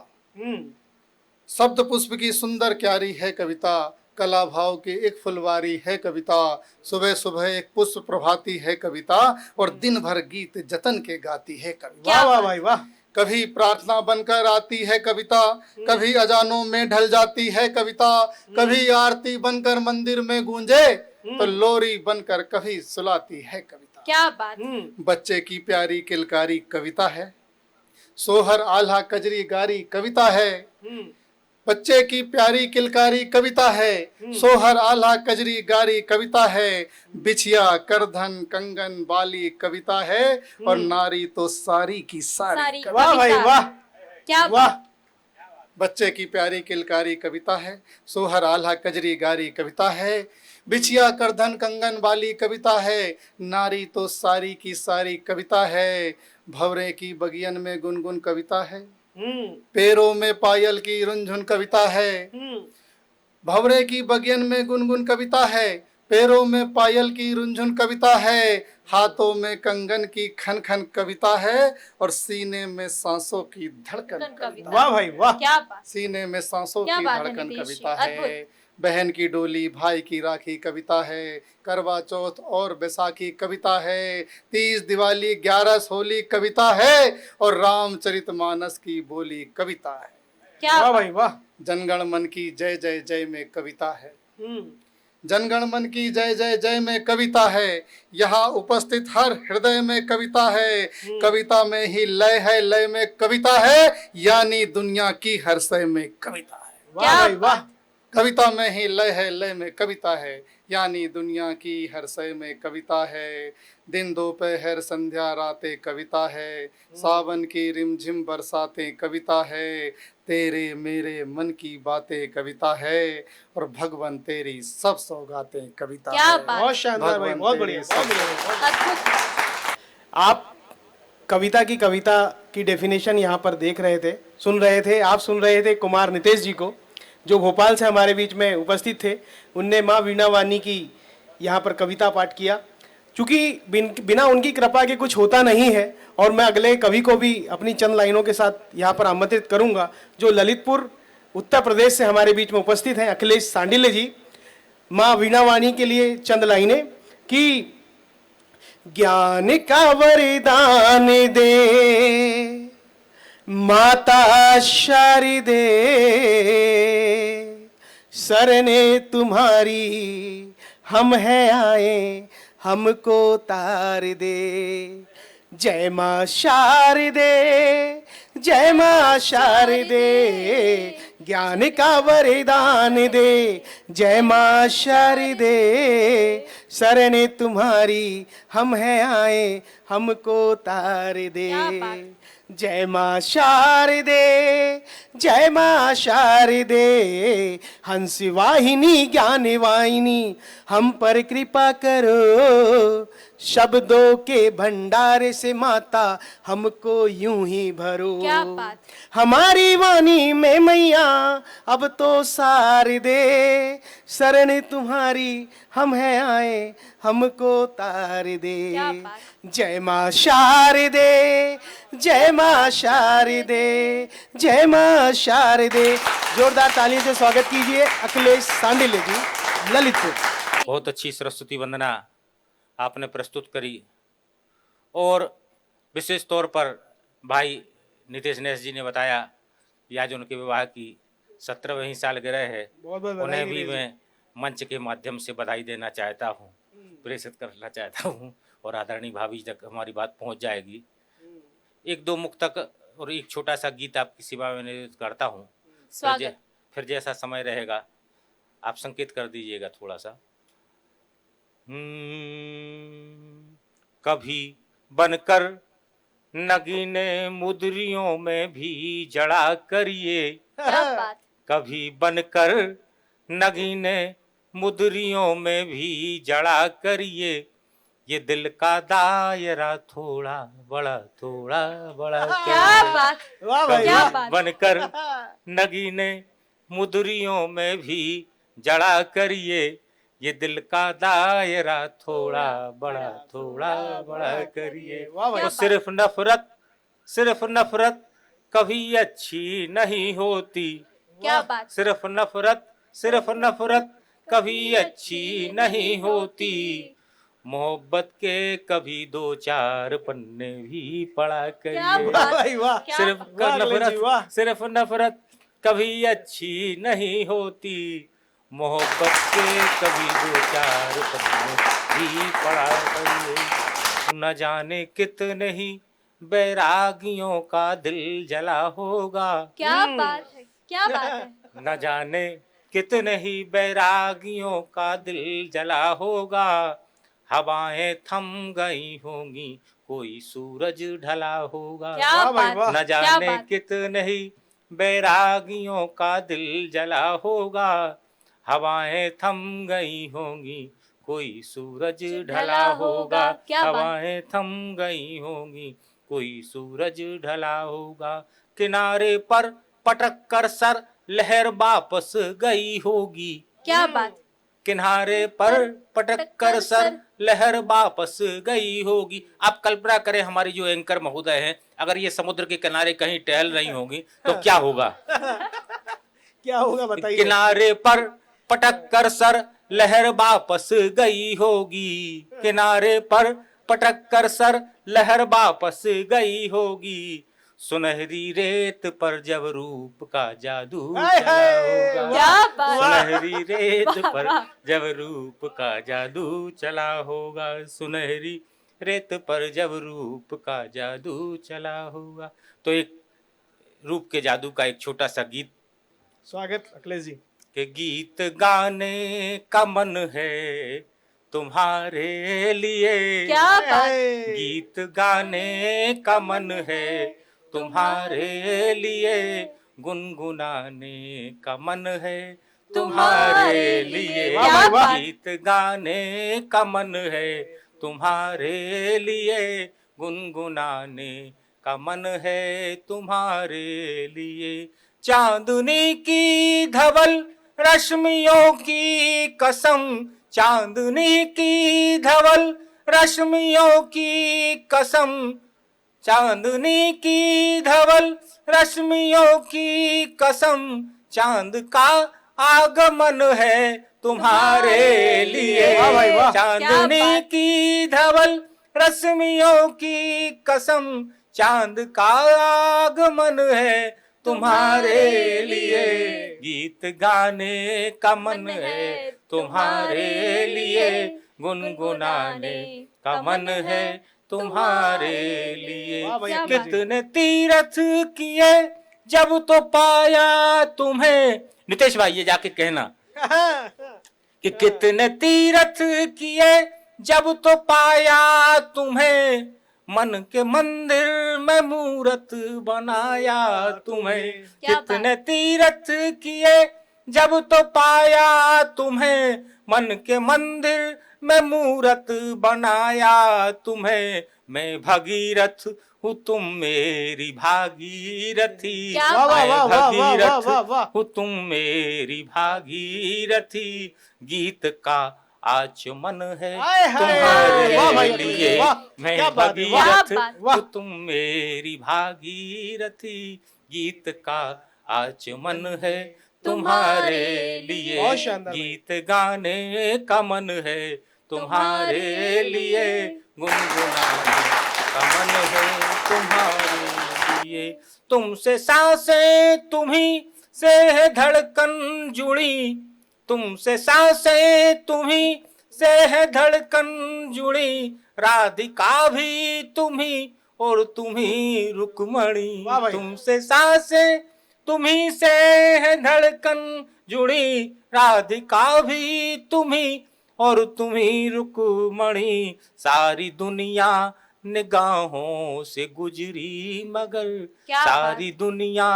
शब्द पुष्प की सुंदर क्यारी है कविता, कला भाव की एक फुलवारी है कविता, सुबह सुबह एक पुष्प प्रभाती है कविता, और दिन भर गीत जतन के गाती है कविता। वाह वाह भाई वाह। कभी प्रार्थना बनकर आती है कविता, कभी अजानों में ढल जाती है कविता, कभी आरती बनकर मंदिर में गूंजे तो लोरी बनकर कभी सुलाती है कविता। क्या बात। बच्चे की प्यारी किलकारी कविता है, सोहर आल्हा कजरी गारी कविता है। बच्चे की प्यारी किलकारी कविता है, सोहर आल्हा कजरी गारी कविता है, बिछिया करधन कंगन बाली कविता है, और नारी तो सारी की सारी। वाह भाई वाह। क्या वाह। बच्चे की प्यारी किलकारी कविता है, सोहर आल्हा कजरी गारी कविता है, बिछिया करधन कंगन बाली कविता है, नारी तो सारी की सारी कविता है। भंवरे की बगियन में गुनगुन कविता है, पैरों में पायल की रुंझुन कविता है। भंवरे की बगियन में गुनगुन कविता है, पैरों में पायल की रुंझुन कविता है, हाथों में कंगन की खन खन कविता है, और सीने में सांसों की धड़कन कविता। वाह भाई वाह। क्या बात। सीने में सांसों क्या की बात है धड़कन नितेश जी, कविता है। बहन की डोली भाई की राखी कविता है, करवा चौथ और बैसाखी कविता है, 30 दिवाली 11 होली कविता है, और रामचरितमानस की बोली कविता है। क्या वाह भाई वाह। जनगण मन की जय जय जय में कविता है, जनगण मन की जय जय जय में कविता है, यहाँ उपस्थित हर हृदय में कविता है, कविता में ही लय है, लय में कविता है, यानी दुनिया की हर शय में कविता है। वाह भाई वाह। कविता में ही लय है, लय में कविता है, यानी दुनिया की हर शय में कविता है। दिन दोपहर संध्या रातें कविता है, सावन की रिमझिम बरसातें कविता है, तेरे मेरे मन की बातें कविता है, और भगवान तेरी सब सौगातें कविता क्या है। बात। बहुत शानदार भाई, बहुत बढ़िया, बहुत बढ़िया। अद्भुत। आप कविता की डेफिनेशन यहाँ पर देख रहे थे, सुन रहे थे। आप सुन रहे थे कुमार नितेश जी को, जो भोपाल से हमारे बीच में उपस्थित थे। उनने माँ वीणा वानी की यहाँ पर कविता पाठ किया। चूँकि बिना उनकी कृपा के कुछ होता नहीं है, और मैं अगले कवि को भी अपनी चंद लाइनों के साथ यहाँ पर आमंत्रित करूँगा, जो ललितपुर उत्तर प्रदेश से हमारे बीच में उपस्थित हैं, अखिलेश सांडिल्य जी। माँ वीणा वानी के लिए चंद लाइनें कि ज्ञान का वरदान दे माता शारदे, सरने तुम्हारी हम हैं आए, हमको तार दे। जय माँ शारदे, जय माँ शारदे, ज्ञान का वरदान दे। जय माँ शारदे, शरण तुम्हारी हम हैं आए, हमको तार दे। क्या बात। जय माँ शारदे, जय माँ शारदे, हंस वाहिनी ज्ञान वाहिनी हम पर कृपा करो, शब्दों के भंडार से माता हमको यूं ही भरो। क्या बात। हमारी वाणी में मैया अब तो सार दे, शरण तुम्हारी हम हैं आए, हमको तार दे। क्या बात। जय माँ शारदे, जय माँ शारदे, जय माँ शारदे। जोरदार तालियों से स्वागत कीजिए अखिलेश सांडिल्य जी, ललितपुर। बहुत अच्छी सरस्वती वंदना आपने प्रस्तुत करी, और विशेष तौर पर भाई नितेश नेस जी ने बताया कि आज उनके विवाह की 17वीं सालगिरह है। बहुत बहुत उन्हें बधाई भी नितेश मैं मंच के माध्यम से बधाई देना चाहता हूँ, प्रेषित करना चाहता हूँ, और आदरणीय भाभी तक हमारी बात पहुँच जाएगी। एक दो मुक्तक और एक छोटा सा गीत आपकी सेवा में निवेदित करता हूँ। स्वागत। फिर जैसा समय रहेगा आप संकेत कर दीजिएगा थोड़ा सा। कभी बनकर नगीने मुदरियों में भी जड़ा करिए, क्या बात। कभी बनकर नगीने मुदरियों में भी जड़ा करिए, ये दिल का दायरा थोड़ा बड़ा क्या बात, वाह भाई क्या वाह। बात। बनकर नगीने मुदरियों में भी जड़ा करिए, ये दिल का दायरा थोड़ा बड़ा करिए। वाह भाई। तो सिर्फ नफरत कभी अच्छी नहीं होती, क्या बात, सिर्फ नफरत कभी अच्छी नहीं होती, मोहब्बत के कभी 2-4 पन्ने भी पढ़ा क्या करिए। बात, भाई वाह। क्या सिर्फ बात। वाह अखिलेश जी, वाह। सिर्फ नफरत कभी अच्छी नहीं होती, मोहब्बत के कभी 2-4 पन्ने भी पढ़ा करिए। न जाने कितने ही बैरागियों का दिल जला होगा, क्या बात है, क्या बात है। न जाने कितने ही बैरागियों का दिल जला होगा, हवाएं थम गई होंगी कोई सूरज ढला होगा। क्या वाह भाई बात, वाह। न क्या जाने बात। कितने ही बैरागियों का दिल जला होगा, हवाएं थम गई होंगी कोई सूरज ढला होगा, क्या बात। हवाएं थम गई होंगी कोई सूरज ढला होगा, किनारे पर पटक कर सर लहर वापस गई होगी, क्या बात, किनारे पर पटक कर सर लहर वापस गई होगी। आप कल्पना करें हमारी जो एंकर महोदय हैं, अगर ये समुद्र के किनारे कहीं टहल रही होंगी तो क्या होगा? क्या होगा बताइए। किनारे पर पटक कर सर लहर वापस गई होगी, किनारे पर पटक कर सर लहर वापस गई होगी, सुनहरी रेत पर जब रूप का जादू हाय चला हाय, होगा, क्या बात। सुनहरी रेत पर वाह। जब रूप का जादू चला होगा, सुनहरी रेत पर जब रूप का जादू चला होगा। तो एक रूप के जादू का एक छोटा सा गीत स्वागत अखिलेश जी। कि गीत गाने का मन है तुम्हारे लिए, क्या बात, गीत गाने का मन है तुम्हारे लिए, गुनगुनाने का मन है तुम्हारे लिए, वाह भाई वाह। गीत गाने का मन है तुम्हारे लिए, गुनगुनाने का मन है तुम्हारे लिए, चांदनी की धवल रश्मियों की कसम, चांदनी की धवल रश्मियों की कसम, चांदनी की धवल रश्मियों की कसम, चांद का आगमन है तुम्हारे लिए, वाह भाई वाह। चांदनी की धवल रश्मियों की कसम, चांद का आगमन है तुम्हारे लिए, गीत गाने का मन है तुम्हारे लिए, गुनगुनाने का मन है तुम्हारे लिए। वाह भाई, कितने तीरथ किए जब तो पाया तुम्हें, नितेश भाई ये जाके कहना कि कितने तीरथ किए जब तो पाया तुम्हें, मन के मंदिर में मूरत बनाया तुम्हें, क्या बात। कितने तीरथ किए जब तो पाया तुम्हें, मन के मंदिर में मूरत बनाया तुम्हें, मैं भगीरथ हूँ तुम मेरी भागीरथी, क्या वाह वाह मैं वाह वाह वाह भगीरथ वाह वाह। हूँ तुम मेरी भागीरथी, गीत का आचमन है हाय हाय, वाह भाई, तुम्हारे लिए, वाह, मैं क्या बात है, वाह। भगीरथ क्या बात। हूँ तुम मेरी भागीरथी, गीत का आचमन है तुम्हारे लिए, बहुत शानदार भाई। गीत गाने का मन है तुम्हारे लिए, गुनगुनाने का मन है तुम्हारे लिए, तुमसे सांसें तुम्ही से है धड़कन जुड़ी, तुमसे सांसें तुम्ही से है धड़कन जुड़ी, राधिका भी तुम्ही और तुम्ही रुक्मणी, वाह भाई। तुमसे सांसें तुम्ही से है धड़कन जुड़ी, राधिका भी तुम्ही और तुम्ही रुक्मणी, सारी दुनिया निगाहों से गुजरी मगर, क्या सारी दुनिया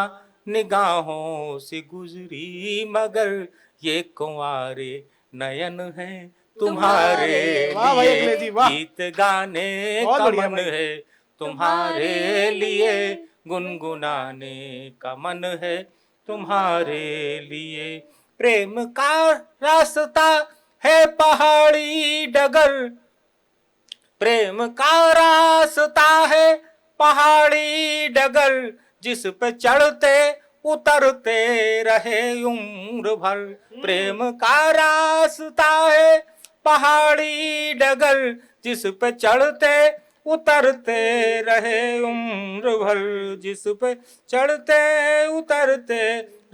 निगाहों से गुजरी मगर, ये कुंवारे नयन है तुम्हारे वाह भाई अखिलेश जी, लिए वाह। गीत गाने बहुत का बढ़िया मन भाई। है, तुम्हारे लिए गुनगुनाने का मन है, तुम्हारे लिए। प्रेम का रास्ता है पहाड़ी डगर, प्रेम का रास्ता है पहाड़ी डगर, जिस पे चढ़ते उतरते रहे उम्र भर। प्रेम का रास्ता है पहाड़ी डगर, जिस पे चढ़ते उतरते रहे उम्र भर, जिस पे चढ़ते उतरते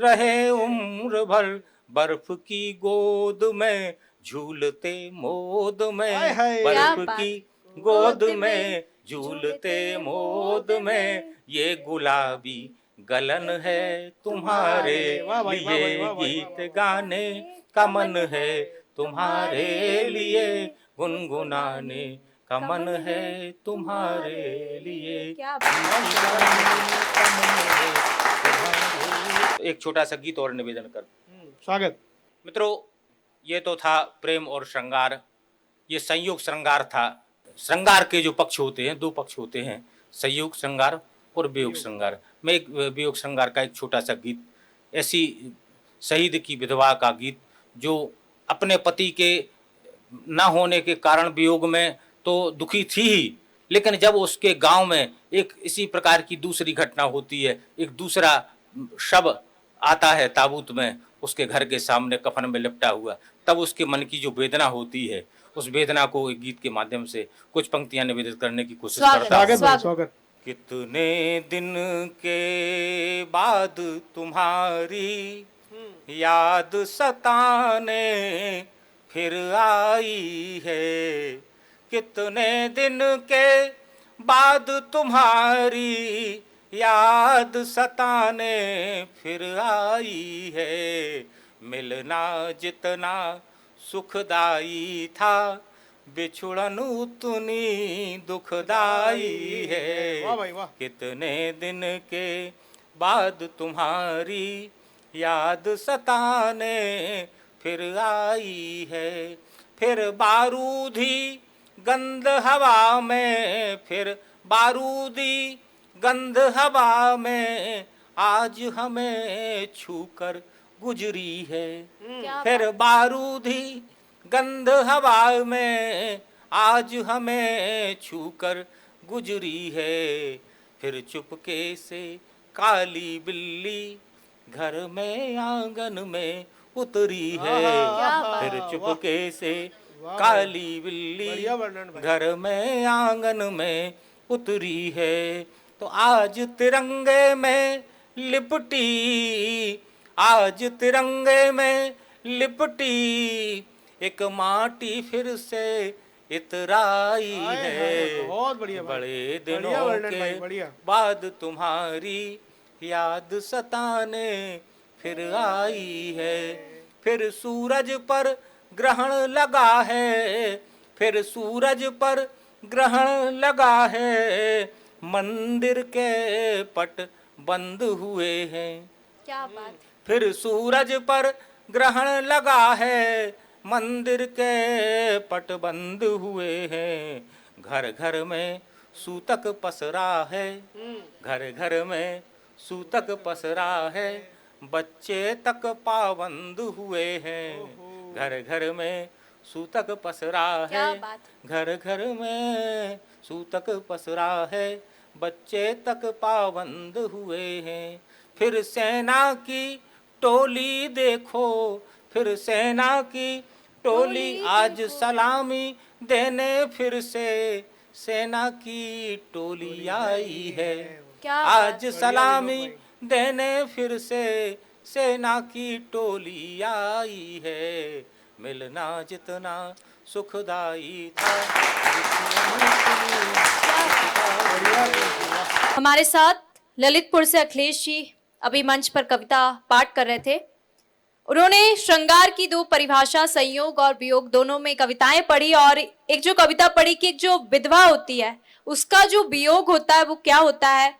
रहे उम्र भर। बर्फ की गोद में झूलते मोद में, हाय हाय। क्या बर्फ बात। की गोद में झूलते मोद में, ये गुलाबी गलन है तुम्हारे वाह भाई, वाह भाई, लिए वाह भाई, गीत गाने का मन है, तुम्हारे लिए गुनगुनाने का मन है, तुम्हारे लिए क्या एक छोटा सा गीत और निवेदन कर। स्वागत। मित्रों, ये तो था प्रेम और श्रृंगार, ये संयोग श्रृंगार था। श्रृंगार के जो पक्ष होते हैं, दो पक्ष होते हैं, संयोग श्रृंगार और वियोग श्रृंगार। मैं एक वियोग श्रृंगार का एक छोटा सा गीत, ऐसी शहीद की विधवा का गीत जो अपने पति के न होने के कारण वियोग में तो दुखी थी ही, लेकिन जब उसके गांव में एक इसी प्रकार की दूसरी घटना होती है, एक दूसरा शव आता है ताबूत में उसके घर के सामने कफन में लिपटा हुआ, तब उसके मन की जो वेदना होती है, उस वेदना को एक गीत के माध्यम से कुछ पंक्तियां निवेदित करने की कोशिश स्वागत। करता हूं। स्वागत भाई, स्वागत। स्वागत। कितने दिन के बाद तुम्हारी याद सताने फिर आई है, कितने दिन के बाद तुम्हारी याद सताने फिर आई है। मिलना जितना सुखदाई था, बिछुड़न उतनी दुखदाई है। वाह भाई, वाह। कितने दिन के बाद तुम्हारी याद सताने फिर आई है। फिर बारूदी गंध हवा में, फिर बारूदी गंध हवा में आज हमें छूकर गुजरी है। क्या फिर बारूदी गंध हवा में आज हमें छूकर गुजरी है। फिर चुपके से काली बिल्ली घर में आंगन में उतरी है। फिर चुपके से काली बिल्ली बढ़िया वर्णन भाई। घर में आंगन में उतरी है। तो आज तिरंगे में लिपटी, आज तिरंगे में लिपटी एक माटी फिर से इतराई हाय है। हाय, बहुत बढ़िया भाई। बड़े बढ़िया दिनों वर्णन भाई, के बढ़िया। बाद तुम्हारी याद सताने फिर आई है। फिर सूरज पर ग्रहण लगा है, फिर सूरज पर ग्रहण लगा है। मंदिर के पट बंद हुए हैं। क्या बात। फिर सूरज पर ग्रहण लगा है, मंदिर के पट बंद हुए हैं। घर घर में सूतक पसरा है, घर घर में सूतक पसरा है। बच्चे तक पाबंद हुए हैं। घर घर में सूतक पसरा क्या है, बात। घर घर में सूतक पसरा है। बच्चे तक पाबंद हुए हैं। फिर सेना की टोली देखो, फिर सेना की टोली आज सलामी देने फिर से सेना की टोली आई है। क्या आज सलामी देने फिर से सेना की टोली आई है। मिलना जितना सुखदाई था, हमारे साथ ललितपुर से अखिलेश जी अभी मंच पर कविता पाठ कर रहे थे। उन्होंने श्रृंगार की दो परिभाषा, संयोग और वियोग, दोनों में कविताएं पढ़ी और एक जो कविता पढ़ी कि एक जो विधवा होती है उसका जो वियोग होता है वो क्या होता है।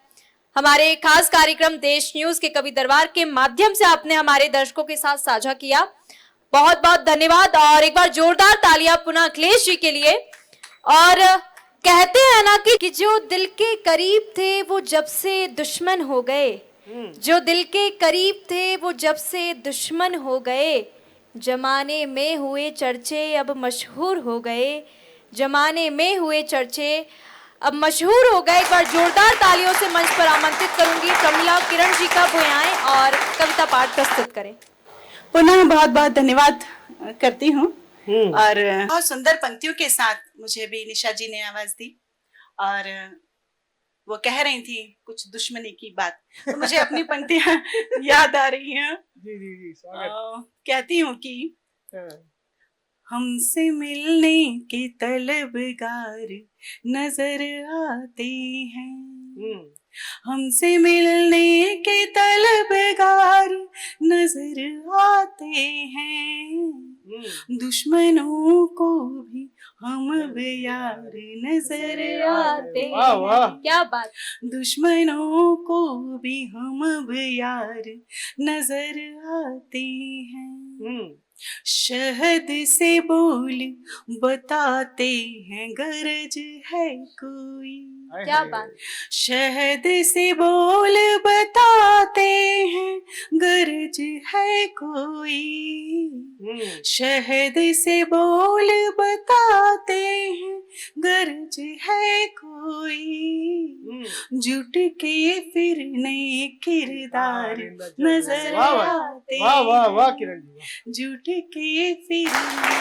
हमारे खास कार्यक्रम देश न्यूज के कवि दरबार के माध्यम से आपने हमारे दर्शकों के साथ साझा किया। बहुत बहुत धन्यवाद और एक बार जोरदार तालियां पुनः अखिलेश जी के लिए। और कहते हैं ना कि जो दिल के करीब थे वो जब से दुश्मन हो गए, जो दिल के करीब थे वो जब से दुश्मन हो गए, जमाने में हुए चर्चे अब मशहूर हो गए, जमाने में हुए चर्चे अब मशहूर हो गए। एक बार जोरदार तालियों से मंच पर आमंत्रित करूंगी प्रमिला किरण जी का, वो आएं और कविता पाठ प्रस्तुत करें। पुनः बहुत बहुत धन्यवाद करती हूँ। और बहुत सुंदर पंक्तियों के साथ मुझे भी निशा जी ने आवाज दी और वो कह रही थी कुछ दुश्मनी की बात, तो मुझे अपनी पंक्तियां याद आ रही हैं। जी जी जी, स्वागत। कहती हूँ कि हमसे मिलने के तलबगार नजर आते हैं, हमसे मिलने के तलबगार नजर आते हैं, दुश्मनों को भी हम अब यार नजर आते हैं। वाह वाह, क्या बात। दुश्मनों को भी हम अब यार नजर आते हैं, शहद से बोल बताते हैं गरज है कोई, क्या बात। शहद से बोल बताते हैं गरज है कोई, शहद से बोल बताते हैं गरज है कोई, जुट के फिरने किरदार नजर आते हैं, वाह वाह वाह किरण जी, वाह। जुट के फिरने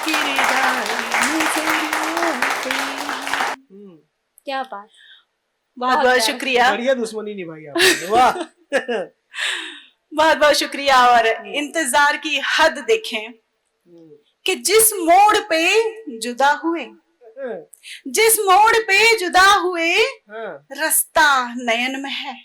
किरदार नजर आते हैं। क्या बात। बहुत बहुत प्यारा। शुक्रिया, बढ़िया दुश्मनी निभाई आपने, वाह। बहुत बहुत शुक्रिया। और इंतजार की हद देखें कि जिस मोड़ पे जुदा हुए, जिस मोड़ पे जुदा हुए रास्ता नयन में है,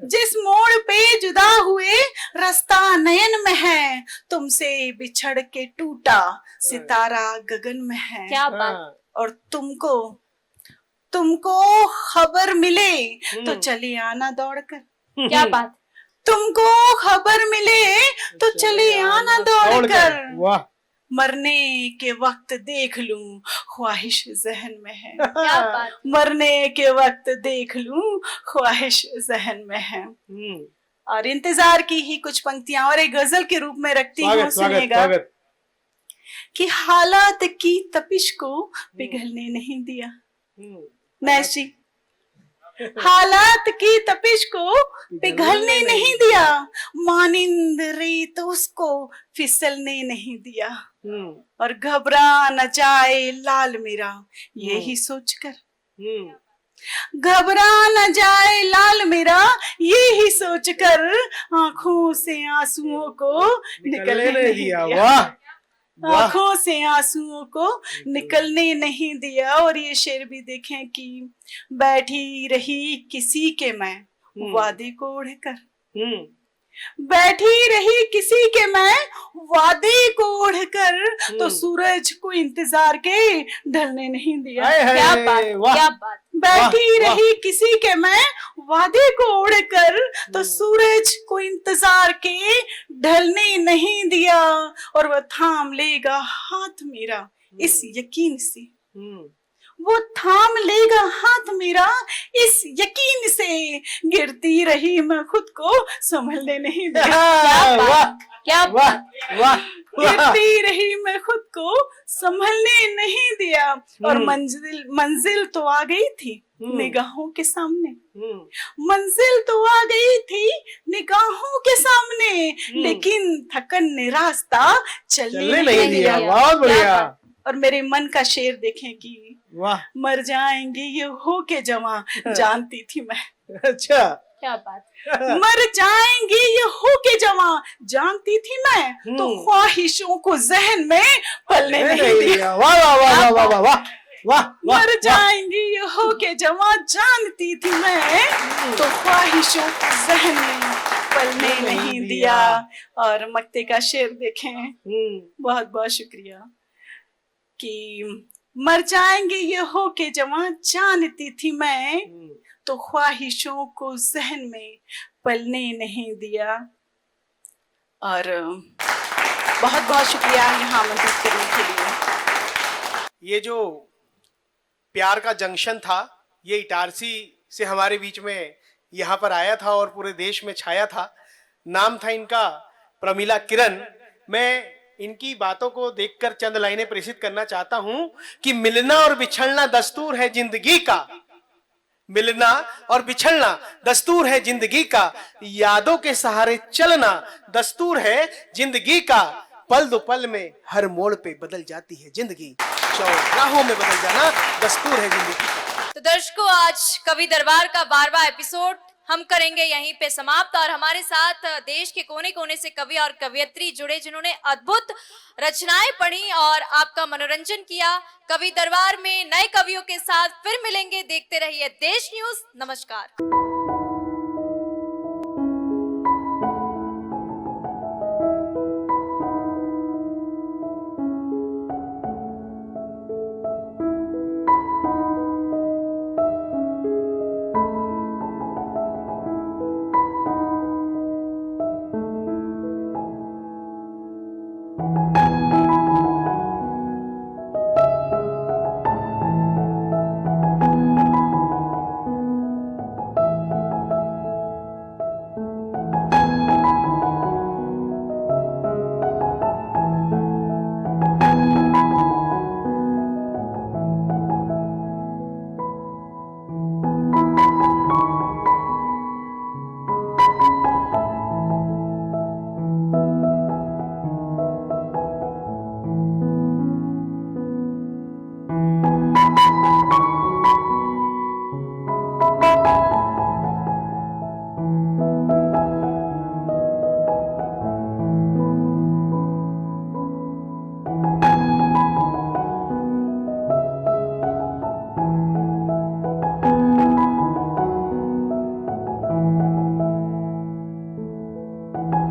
जिस मोड़ पे जुदा हुए रास्ता नयन में है, तुमसे बिछड़ के टूटा सितारा गगन में है, क्या बात। और तुमको खबर मिले तो चले आना दौड़कर, क्या बात। तुमको खबर मिले तो चले आना दौड़कर, वाह। मरने के वक्त देख लूं ख्वाहिश जहन में है, क्या बात। मरने के वक्त देख लूं ख्वाहिश जहन में है। और इंतजार की ही कुछ पंक्तियां और एक गजल के रूप में रखती हूँ, स्वागत स्वागत सुनिएगा स्वागत। कि हालात की तपिश को पिघलने नहीं दिया, नैश जी, हालात की तपिश को पिघलने नहीं दिया, मानिंद रेत उसको फिसलने नहीं दिया, और घबरा न जाए लाल मेरा यही सोचकर, घबरा न जाए लाल मेरा यही सोचकर, आंखों से आंसुओं को निकलने नहीं दिया, वाह। आंखों से आंसुओं को निकलने नहीं दिया। और ये शेर भी देखें कि बैठी रही किसी के मैं वादे को ओढ़कर, बैठी रही किसी के मैं वादे को ओढ़कर, तो सूरज को इंतजार के ढलने नहीं दिया, क्या बात। क्या बात। बैठी रही किसी के मैं वादे को ओढ़कर, तो सूरज को इंतजार के ढलने नहीं दिया, और वह थाम लेगा हाथ मेरा इस यकीन से, वो थाम लेगा हाथ मेरा इस यकीन से, गिरती रही मैं खुद को संभलने नहीं दिया, क्या बात। क्या बात। वाह। गिरती रही मैं खुद को संभलने नहीं दिया, और मंजिल तो आ गई थी निगाहों के सामने, मंजिल तो आ गई थी निगाहों के सामने, लेकिन थकन ने रास्ता चलने नहीं दिया। बहुत बढ़िया। और मेरे मन का शेर देखें कि वाह। मर जाएंगे ये हो के जवां जानती थी मैं, अच्छा। क्या बात। मर जाएंगे ये हो के जवां जानती थी मैं, तो ख्वाहिशों को जहन में पलने नहीं दिया, वाह वाह वाह वाह वाह वाह वाह। मर जाएंगी ये हो के जवां जानती थी मैं, तो ख्वाहिशों को जहन में पलने नहीं दिया। और मक्ते का शेर देखें, बहुत बहुत शुक्रिया, कि मर जाएंगे ये हो के जवां जानती थी मैं, तो ख्वाहिशों को जहन में पलने नहीं दिया। और बहुत बहुत शुक्रिया यहाँ आमंत्रित करने के लिए। ये जो प्यार का जंक्शन था, ये इटारसी से हमारे बीच में यहाँ पर आया था और पूरे देश में छाया था। नाम था इनका प्रमिला किरण। मैं इनकी बातों को देखकर चंद लाइनें प्रेषित करना चाहता हूं कि मिलना और बिछड़ना दस्तूर है जिंदगी का, मिलना और बिछड़ना दस्तूर है जिंदगी का, यादों के सहारे चलना दस्तूर है जिंदगी का, पल दो पल में हर मोड़ पे बदल जाती है जिंदगी, चौराहों में बदल जाना दस्तूर है जिंदगी का। तो दर्शकों, आज कवि दरबार का 12वां एपिसोड हम करेंगे यहीं पे समाप्त। और हमारे साथ देश के कोने कोने से कवि और कवियत्री जुड़े, जिन्होंने अद्भुत रचनाएं पढ़ी और आपका मनोरंजन किया। कवि दरबार में नए कवियों के साथ फिर मिलेंगे। देखते रहिए देश न्यूज। नमस्कार।